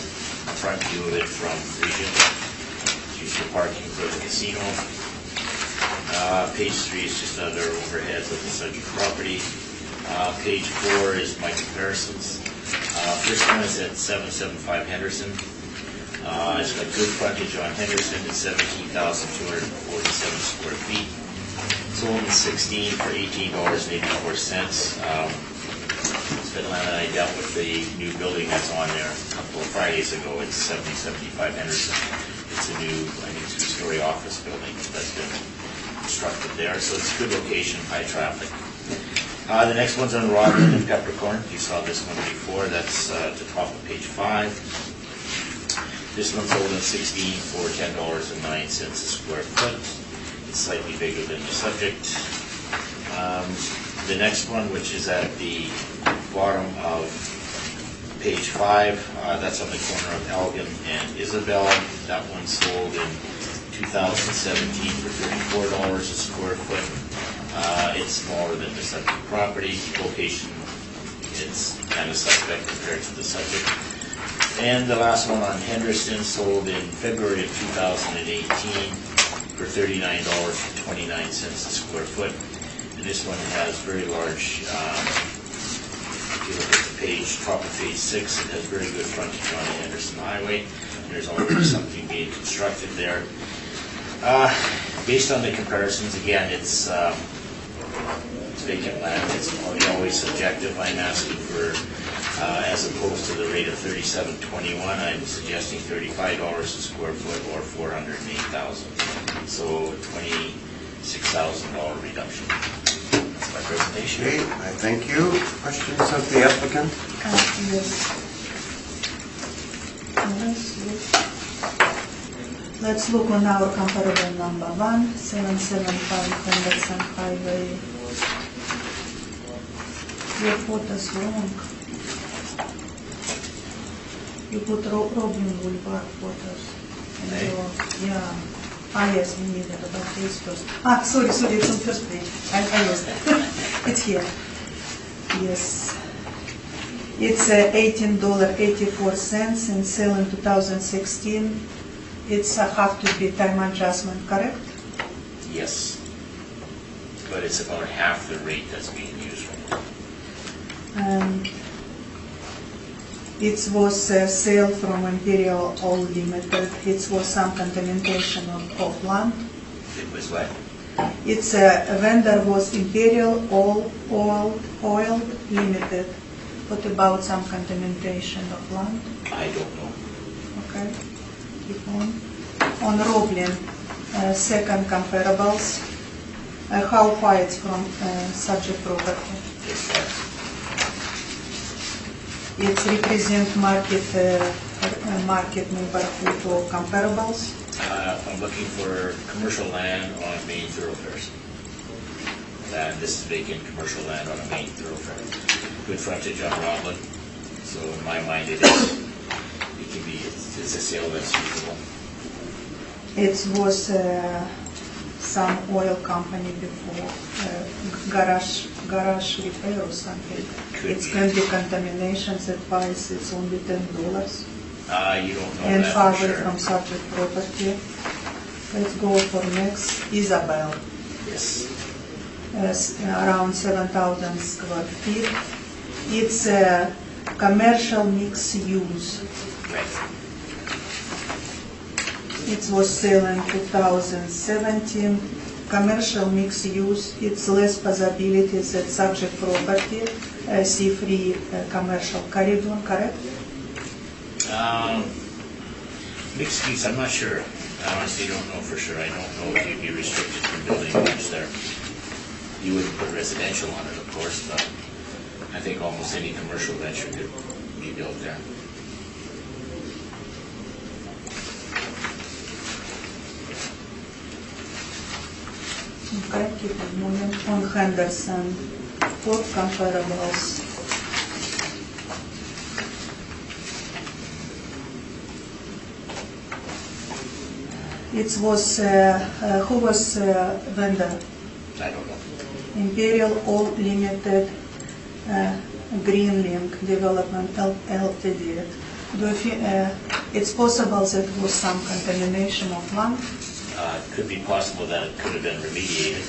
front view of it from Regent. It's used for parking for the casino. Page 3 is just other overheads of the subject property. Page 4 is my comparisons. First one is at 775 Henderson. It's got good frontage on Henderson. It's 17,247 square feet. Sold in 16 for $18.84. Svetlana and I dealt with the new building that's on there a couple of Fridays ago. It's 7075 Henderson. It's a new, I think, 2-story office building that's been constructed there. So it's a good location, high traffic. The next one's on Rodman and Peppercorn. You saw this one before. That's at the top of page 5. This one's sold in 16 for $10.09 a square foot. It's slightly bigger than the subject. The next one, which is at the bottom of page 5, that's on the corner of Elgin and Isabel. That one sold in 2017 for $34 a square foot. It's smaller than the subject property. Location, it's kind of suspect compared to the subject. And the last one on Henderson sold in February of 2018 for $39.29 a square foot. And this one has very large, if you look at the page, top of page 6, it has very good frontage on the Henderson Highway. And there's already something being constructed there. Based on the comparisons, again, it's vacant land. It's always subjective. I'm asking for As opposed to the rate of $37.21, I'm suggesting $35 a square foot or $408,000. So $26,000 reduction. That's my presentation. Okay, I thank you. Questions of the applicant? Yes. Let's look on our comparable number 1, 775 Henderson Highway. Your photo's wrong. You put Boardroom Boulevard photos. And Hey. yeah. Yes, we need it, but it's first. Sorry, it's on first page. I lost that. It's here. Yes. It's $18.84 and sale in 2016. It's have to be time adjustment, correct? Yes. But it's about half the rate that's being used right now. And it was sale from Imperial Oil Limited. It was some contamination of land. It was what? It's a vendor was Imperial Oil Limited. What about some contamination of land? I don't know. Okay, keep on. On Roblin, second comparables. How far it's from subject property? It's what? It represents market neighborhood or comparables. I'm looking for commercial land on main thoroughfares. And this is vacant commercial land on a main thoroughfare. Good frontage on Roblin. So in my mind, it's a sale that's usable. It was some oil company before, garage repair or something. Could It's be. going to be contamination, that price is only $10. You don't know And that far for away sure. from subject property. Let's go for next, Isabel. Yes. Around 7,000 square feet. It's a commercial mixed use. Right. It was sold in 2017. Commercial mixed use, it's less possibilities at subject property, C-free commercial corridor, correct? Mixed use, I'm not sure. I honestly don't know for sure. I don't know if you'd be restricted from building much there. You wouldn't put residential on it, of course, but I think almost any commercial venture could be built there. Okay, keep it moving. On Henderson, 4 comparables. It was, who was vendor? I don't know. Imperial Oil Limited, Greenlink Development Ltd. Do you feel, it's possible that was some contamination of land? It could be possible that it could have been remediated.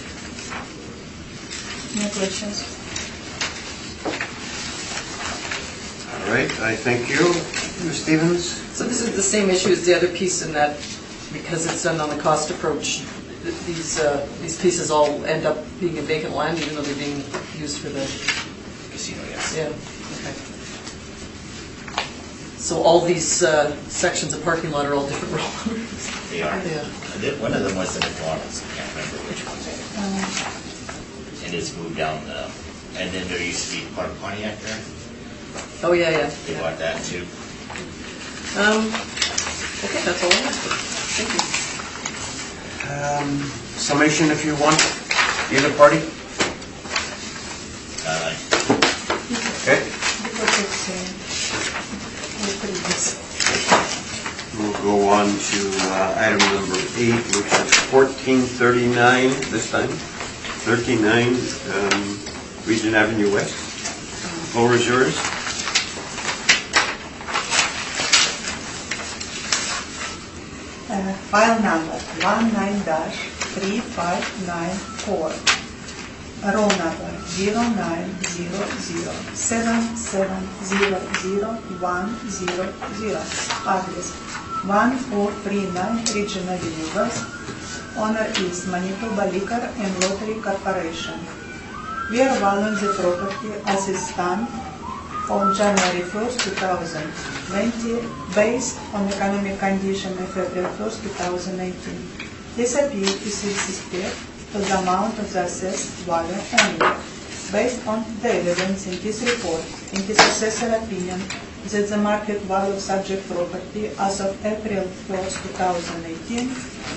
No questions? All right, I thank you. Mr. Stevens? So this is the same issue as the other piece in that, because it's done on the cost approach, these pieces all end up being in vacant land, even though they're being used for the, Casino, yes. yeah, okay. So all these sections of parking lot are all different rollers? They are. Yeah. One of them was the McDonald's. I can't remember which one. And it's moved down the, and then there used to be Park Pontiac there. Oh, yeah. They bought that too. Okay, that's all I have. Thank you. Summation if you want, either party? Okay, Because it's previous. we'll go on to item number 8, which is 1439 this time. 39 Regent Avenue West. Floor is yours. File number 19-3594. Roll number 0900770010. Address 1439 Regent Avenue West. Owner is Manitoba Liquor and Lottery Corporation. We are valuing the property as it stands on January 1st, 2020, based on economic condition of April 1st, 2019. This appeal is with respect to the amount of the assessed value only. Based on the evidence in this report, in this assessor opinion, that the market value of subject property as of April 1st, 2018,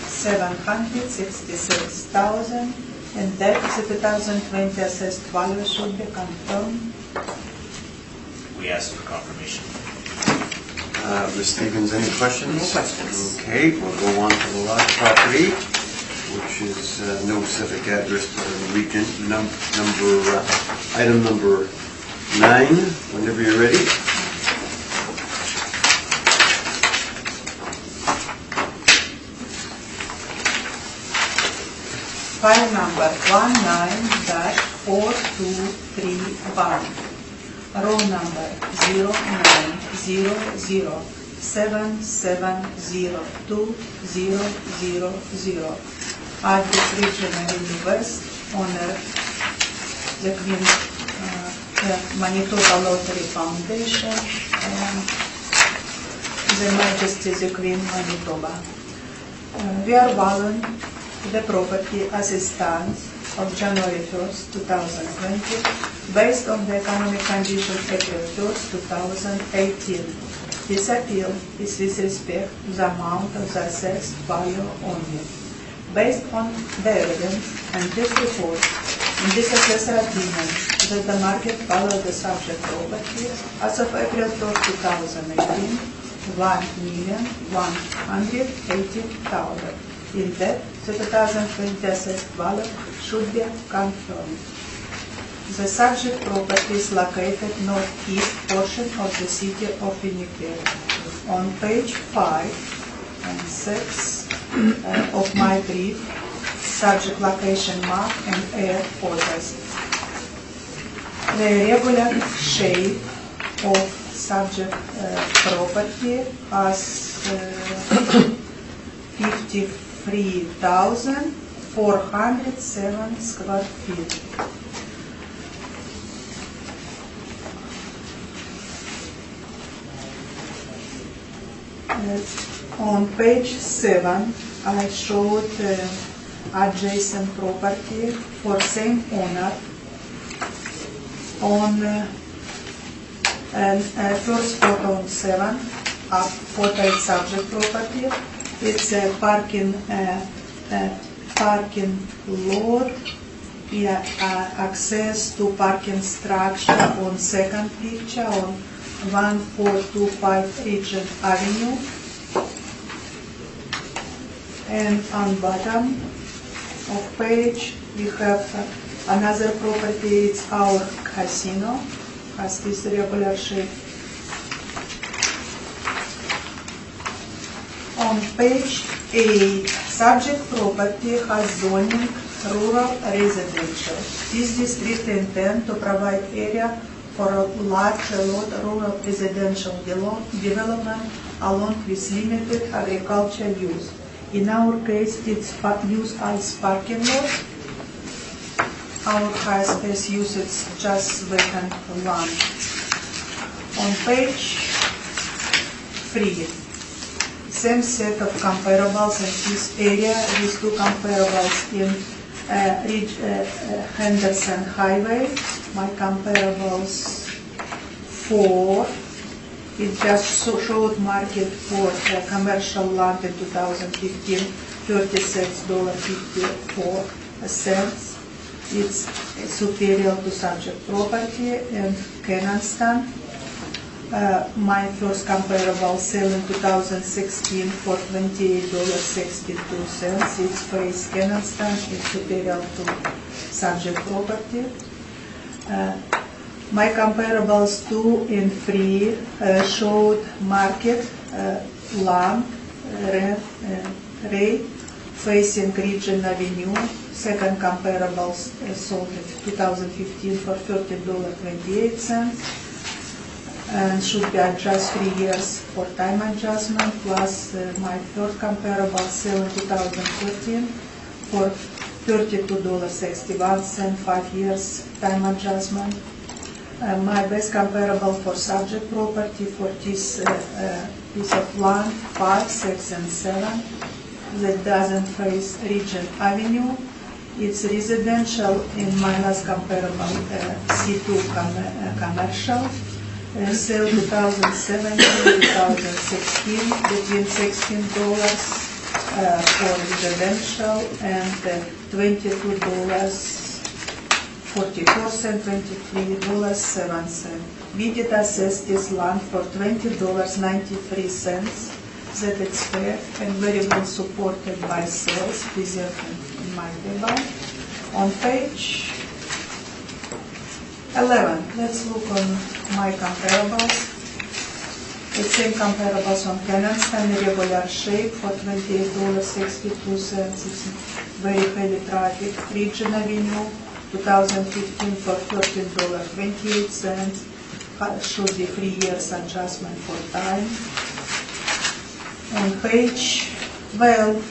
766,000, and that the 2020 assessed value should be confirmed. We ask for confirmation. Ms. Stevens, any questions? No questions. Okay, we'll go on to the last property, which is no specific address, but in region item number 9. Whenever you're ready. File number 19-4231. Row number 0907702000. Address Regional West, owner the Queen Manitoba Lottery Foundation, and the Majesty the Queen Manitoba. We are valuing the property as it stands of January 1st, 2020, based on the economic condition April 1st, 2018. This appeal is with respect to the amount of the assessed value only. Based on the evidence and this report, in this assessor opinion, that the market value of the subject property as of April 1st, 2018, $1,180,000. In that, the 2020 assessed value should be confirmed. The subject property is located northeast portion of the city of Winnipeg. On page 5 and 6 of my brief, subject location map and air photos. The regular shape of subject property has 53,407 square feet. On page 7, I showed adjacent property for same owner on first photo on 7, photo is subject property. It's a parking lot, access to parking structure on second picture on 1425 Regent Avenue. And on bottom of page we have another property, it's our casino, has this regular shape. On page 8, subject property has zoning rural residential. This district intends to provide area for a large rural residential development along with limited agricultural use. In our case, it's used as parking lot. Our high space usage just vacant land. On page 3, same set of comparables in this area, these two comparables in Henderson Highway. My comparables 4. It just showed market for commercial land in 2015, $36.54. It's superior to subject property. And Cananston, my first comparable sale in 2016 for $28.62. Its face Cananston is superior to subject property. My comparables 2 and 3 showed market land rate facing Region Avenue. Second comparables sold in 2015 for $13.28 and should be adjusted 3 years for time adjustment, plus my third comparable sale in 2013 for $32.61, 5 years time adjustment. My best comparable for subject property for this piece of land, 5, 6, and 7, that doesn't face Regent Avenue. It's residential in my last comparable C2 commercial. Sale 2017, 2016, between $16 for residential and $22.44, $23.07. We did assess this land for $20.93, that it's fair and very well supported by sales preserved in my table. On page 11, let's look on my comparables. The same comparables on Kennelston, regular shape for $28.62. It's very heavy traffic. Regent Avenue, 2015 for $13.28. Should be 3 years adjustment for time. On page 12,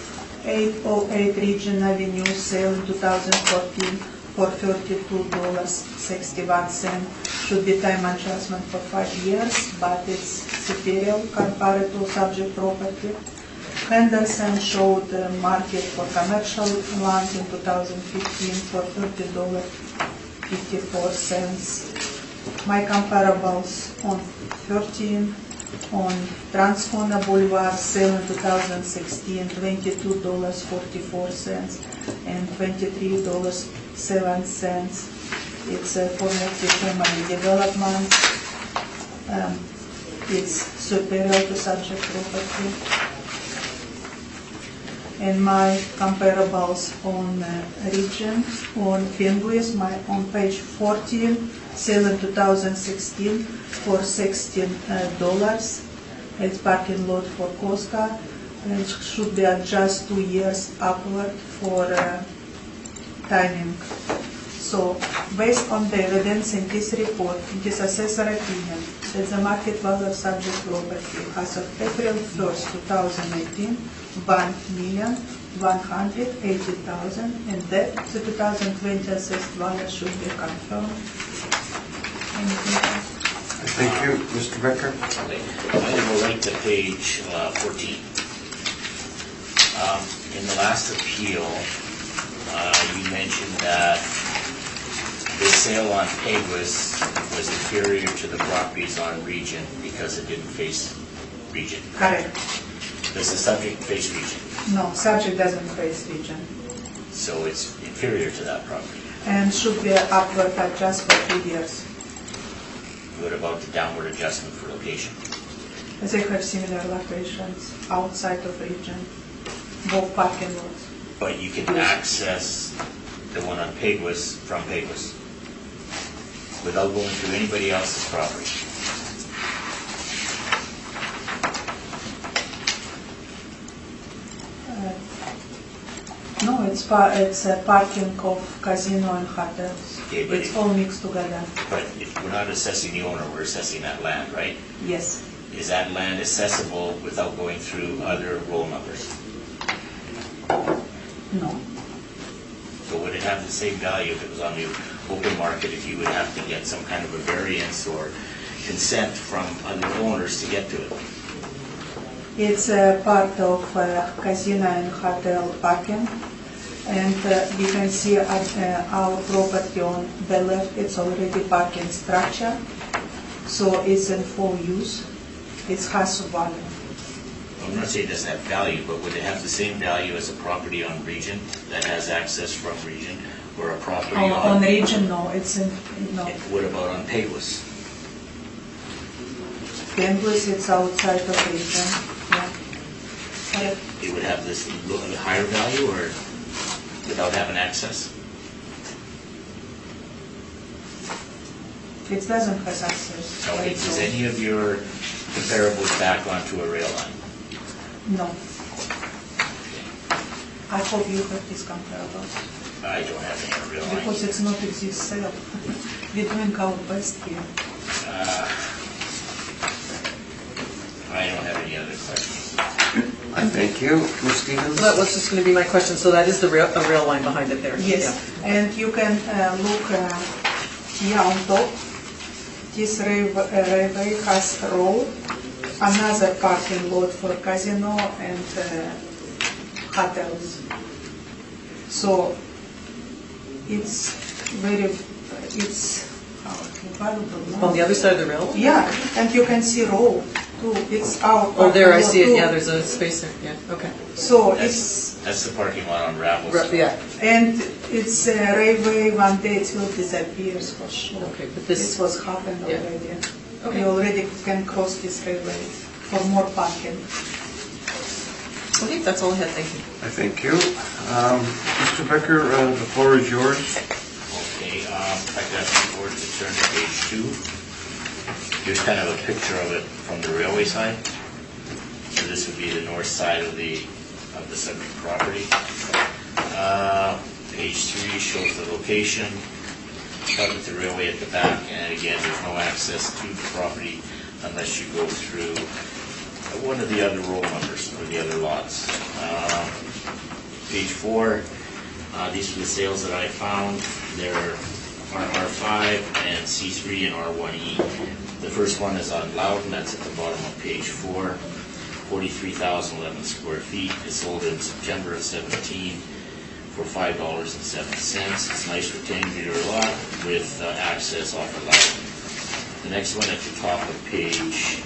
808 Regent Avenue sale in 2014 for $32.61. Should be time adjustment for 5 years, but it's superior compared to subject property. Henderson showed the market for commercial land in 2015 for $30.54. My comparables on 13, on Transcona Boulevard, sale in 2016, $22.44 and $23.07. It's a formative family development. It's superior to subject property. And my comparables on region, on Fenway's, on page 14, sale in 2016 for $16. It's parking lot for Coast Guard, and it should be adjusted 2 years upward for timing. So, based on the evidence in this report, in this assessor opinion, that the market value of subject property as of April 1st, 2018, $1,180,000, and that the 2020 assessed value should be confirmed. Anything else? Thank you, Mr. Becker. Okay. I'm going to go right to page 14. In the last appeal, you mentioned that the sale on Peguis was inferior to the properties on Regent because it didn't face Regent. Correct. Does the subject face Regent? No, subject doesn't face region. So it's inferior to that property. And should be upward adjust for 2 years. What about the downward adjustment for location? They have similar locations outside of region, both parking lots. But you can access the one on Peguis from Peguis without going through anybody else's property. No, it's a parking of casino and hotels. Okay, but It's all mixed together. But if we're not assessing the owner, we're assessing that land, right? Yes. Is that land accessible without going through other roll numbers? No. So would it have the same value if it was on the open market, if you would have to get some kind of a variance or consent from other owners to get to it? It's a part of casino and hotel parking. And we can see our property on the left, it's already parking structure. So it's in full use. It has value. I'm not saying it doesn't have value, but would it have the same value as a property on Regent that has access from Regent, or a property On region, no, it's in, no. What about on Peguis? Fenway's, it's outside of region, yeah. It would have this higher value, or without having access? It doesn't have access. Okay, does any of your comparables back onto a rail line? No. I hope you have these comparables, I don't have any rail line. because it's not exist sale. We're doing our best here. I don't have any other questions. I thank you, Ms. Stevens. So that was just going to be my question. So that is a rail line behind it there? Yes, and you can look here on top, this railway has a road, another parking lot for casino and hotels. So it's valuable. On the other side of the rail? Yeah, and you can see road too. It's our. Oh, there, I parking lot see it, too. yeah, there's a space there, yeah, okay. So it's, That's the parking lot on Ravels. Yeah, and it's a railway, one day it will disappear for sure. okay, but This this, was happened Yeah. already. Okay. You already can cross this railway for more parking. okay, that's all I had, thank you. I thank you. Mr. Becker, the floor is yours. Okay, if I could ask the board to turn to page 2. Here's kind of a picture of it from the railway side. So this would be the north side of the subject property. Page 3 shows the location, cut with the railway at the back, and again, there's no access to the property unless you go through one of the other roll numbers or the other lots. Page 4, these are the sales that I found. They're R5 and C3 and R1E. The first one is on Loudon, that's at the bottom of page 4. 43,011 square feet. It sold in September of 17 for $5.07. It's a nice rectangular lot with access off of Loudon. The next one at the top of page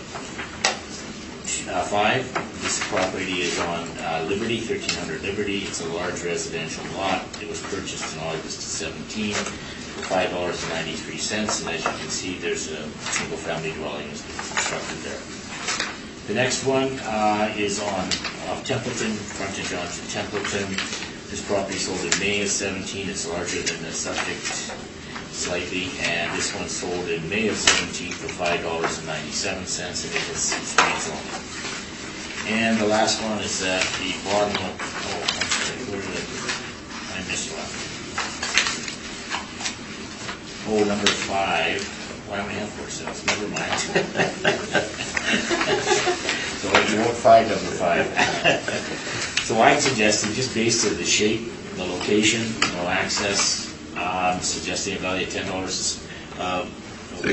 5, this property is on Liberty, 1300 Liberty. It's a large residential lot. It was purchased in August of 17 for $5.93. And as you can see, there's a single-family dwelling that's been constructed there. The next one is on Templeton, frontage onto Templeton. This property sold in May of 17. It's larger than the subject slightly, and this one sold in May of 17 for $5.97, and it is C3 zoning. And the last one is at the bottom of, I'm sorry, where did I missed one. Number 5. Why don't we have 4 sales? Never mind. So you won't find number 5. So I'm suggesting, just based on the shape, the location, no access, suggesting a value of $10.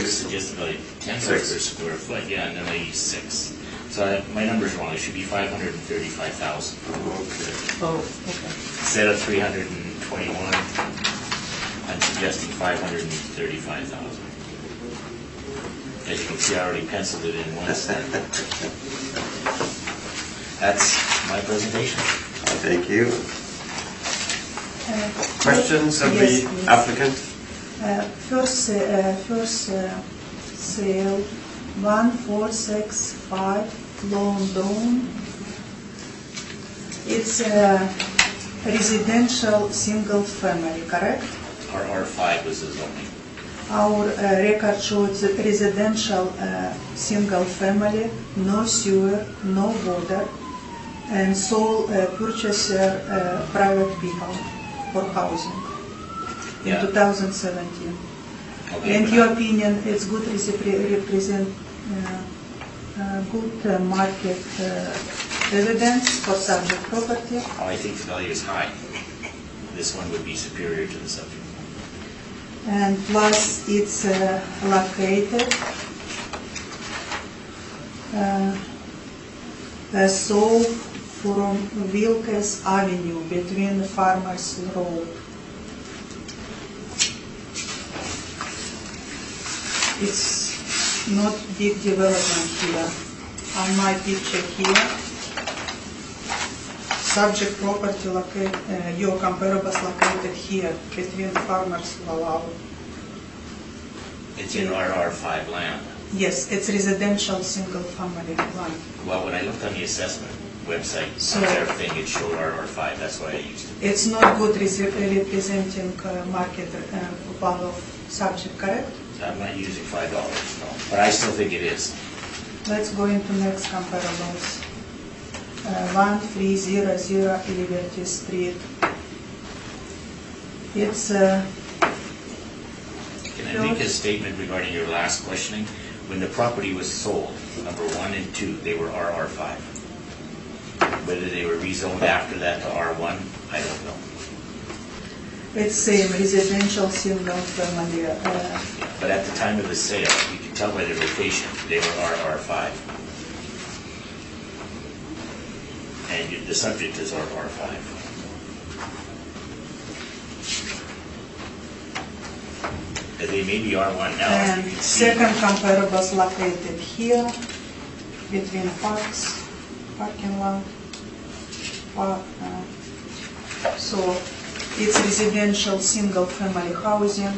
Suggested value of $10 per square foot. Yeah, and then I use 6. So my number's wrong. It should be $535,000 Oh, okay. instead of 321. I'm suggesting $535,000. As you can see, I already penciled it in once. That's my presentation. Thank you. Questions of Yes, the please. applicant? First sale, 1465 London. It's a residential single family, correct? Our R5 was the zoning. Our record shows residential single family, no sewer, no water, and sole purchaser private people for housing in Yeah. 2017. Okay, In but your opinion, it's good represent good market evidence for subject property? I think the value is high. This one would be superior to the subject. And plus it's located so from Wilkes Avenue between Farmers Road. It's not big development here. On my picture here, subject property located, your comparables located here between Farmers Road. It's in our R5 land. Yes, it's residential single family one. Well, when I looked on the assessment website, So- on their thing, it showed our R5. That's why I used it. It's not good representing market value of subject, correct? I'm not using $5, no. But I still think it is. Let's go into next comparables. 1300 Liberty Street. It's Can I make a statement regarding your last questioning? When the property was sold, number 1 and 2, they were RR5. Whether they were rezoned after that to R1, I don't know. It's same residential single family But at the time of the sale, you can tell by their location, they were RR5. And the subject is RR5. They may be R1 now. as And you can see. second comparables located here, between parks, parking lot, park. So it's residential, single-family housing.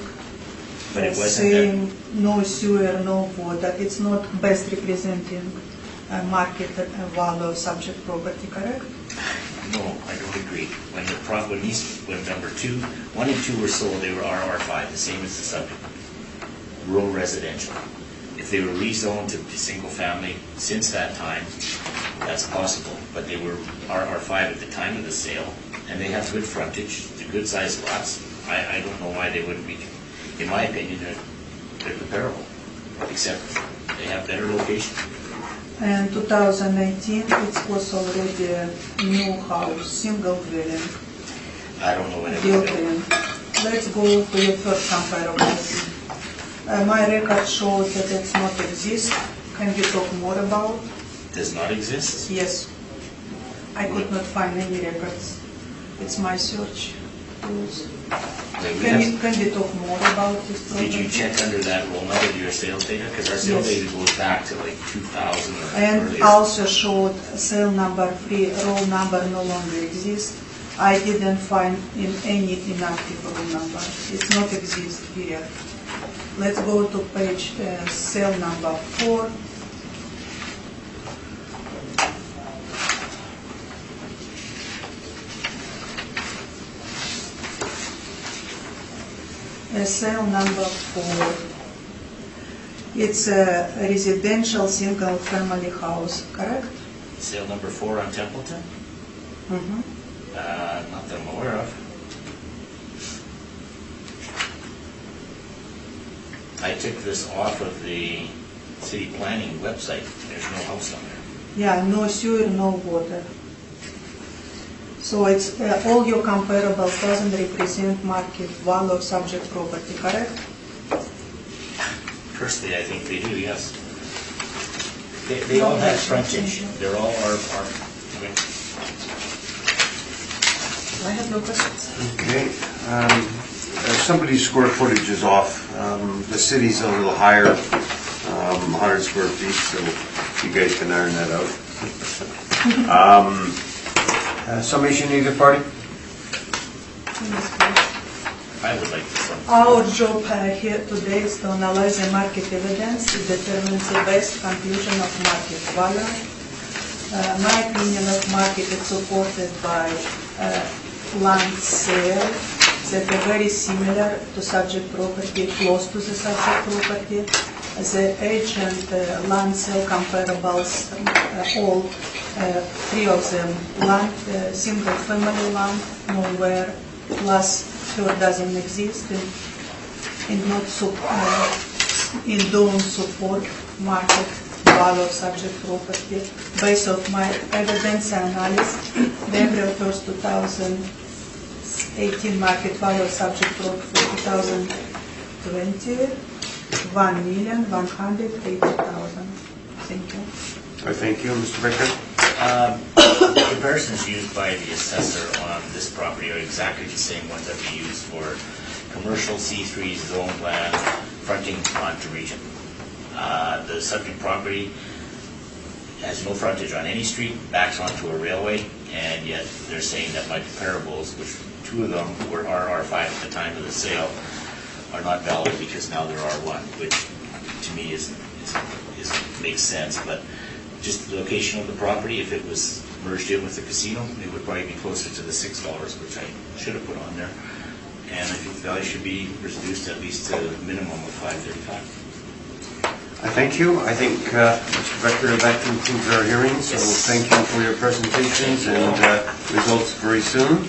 But it wasn't Same, no sewer, no water. It's not best representing market value subject property, correct? No, I don't agree. When number 2, 1 and 2 were sold, they were RR5, the same as the subject. Rural residential. If they were rezoned to single family since that time, that's possible. But they were RR5 at the time of the sale, and they have good frontage, they're good sized lots. I don't know why they wouldn't be. In my opinion, they're comparable, except they have better location. And 2019, it was already a new house, single dwelling, I don't know when it was built built. in. Let's go to your first comparables. My record shows that it's not exist. Can you talk more about? Does not exist? Yes. I could not find any records. It's my search tools. Wait, we have- Can you talk more about this property? Did you check under that roll number your sales data? Because our sales Yes. data goes back to like 2000 or And earlier. also showed sale number 3, roll number no longer exists. I didn't find in any inactive roll number. It's not exist here. Let's go to page sale number 4. Sale number 4. It's a residential single-family house, correct? Sale number 4 on Templeton? Mm-hmm. Not that I'm aware of. I took this off of the city planning website. There's no house on there. Yeah, no sewer, no water. So it's all your comparables doesn't represent market value of subject property, correct? Personally, I think they do, yes. They all have frontage. They're all our I have no questions. Okay. Somebody's square footage is off. The city's a little higher, 100 square feet, so you guys can iron that out. Summation either party? I would like to. Our job here today is to analyze the market evidence to determine the best conclusion of market value. My opinion of market is supported by land sale that are very similar to subject property, close to the subject property. The age and land sale comparables, all 3 of them land, single family land, nowhere, plus third doesn't exist, and not in don't support market value of subject property. Based on my evidence analysis, the April 1st, 2018 market value of subject property for 2020, 1,180,000. Thank you. Thank you, Mr. Becker. The comparisons used by the assessor on this property are exactly the same ones that we use for commercial C3 zone land fronting onto region. The subject property has no frontage on any street, backs onto a railway, and yet they're saying that my comparables, which 2 of them were RR5 at the time of the sale, are not valid because now they're R1, which to me makes sense. But just the location of the property, if it was merged in with the casino, it would probably be closer to the $6, which I should have put on there. And I think the value should be reduced at least to a minimum of $535. I thank you. I think, Mr. Becker, that concludes our hearing. So Yes. thank you for your presentations and results very soon.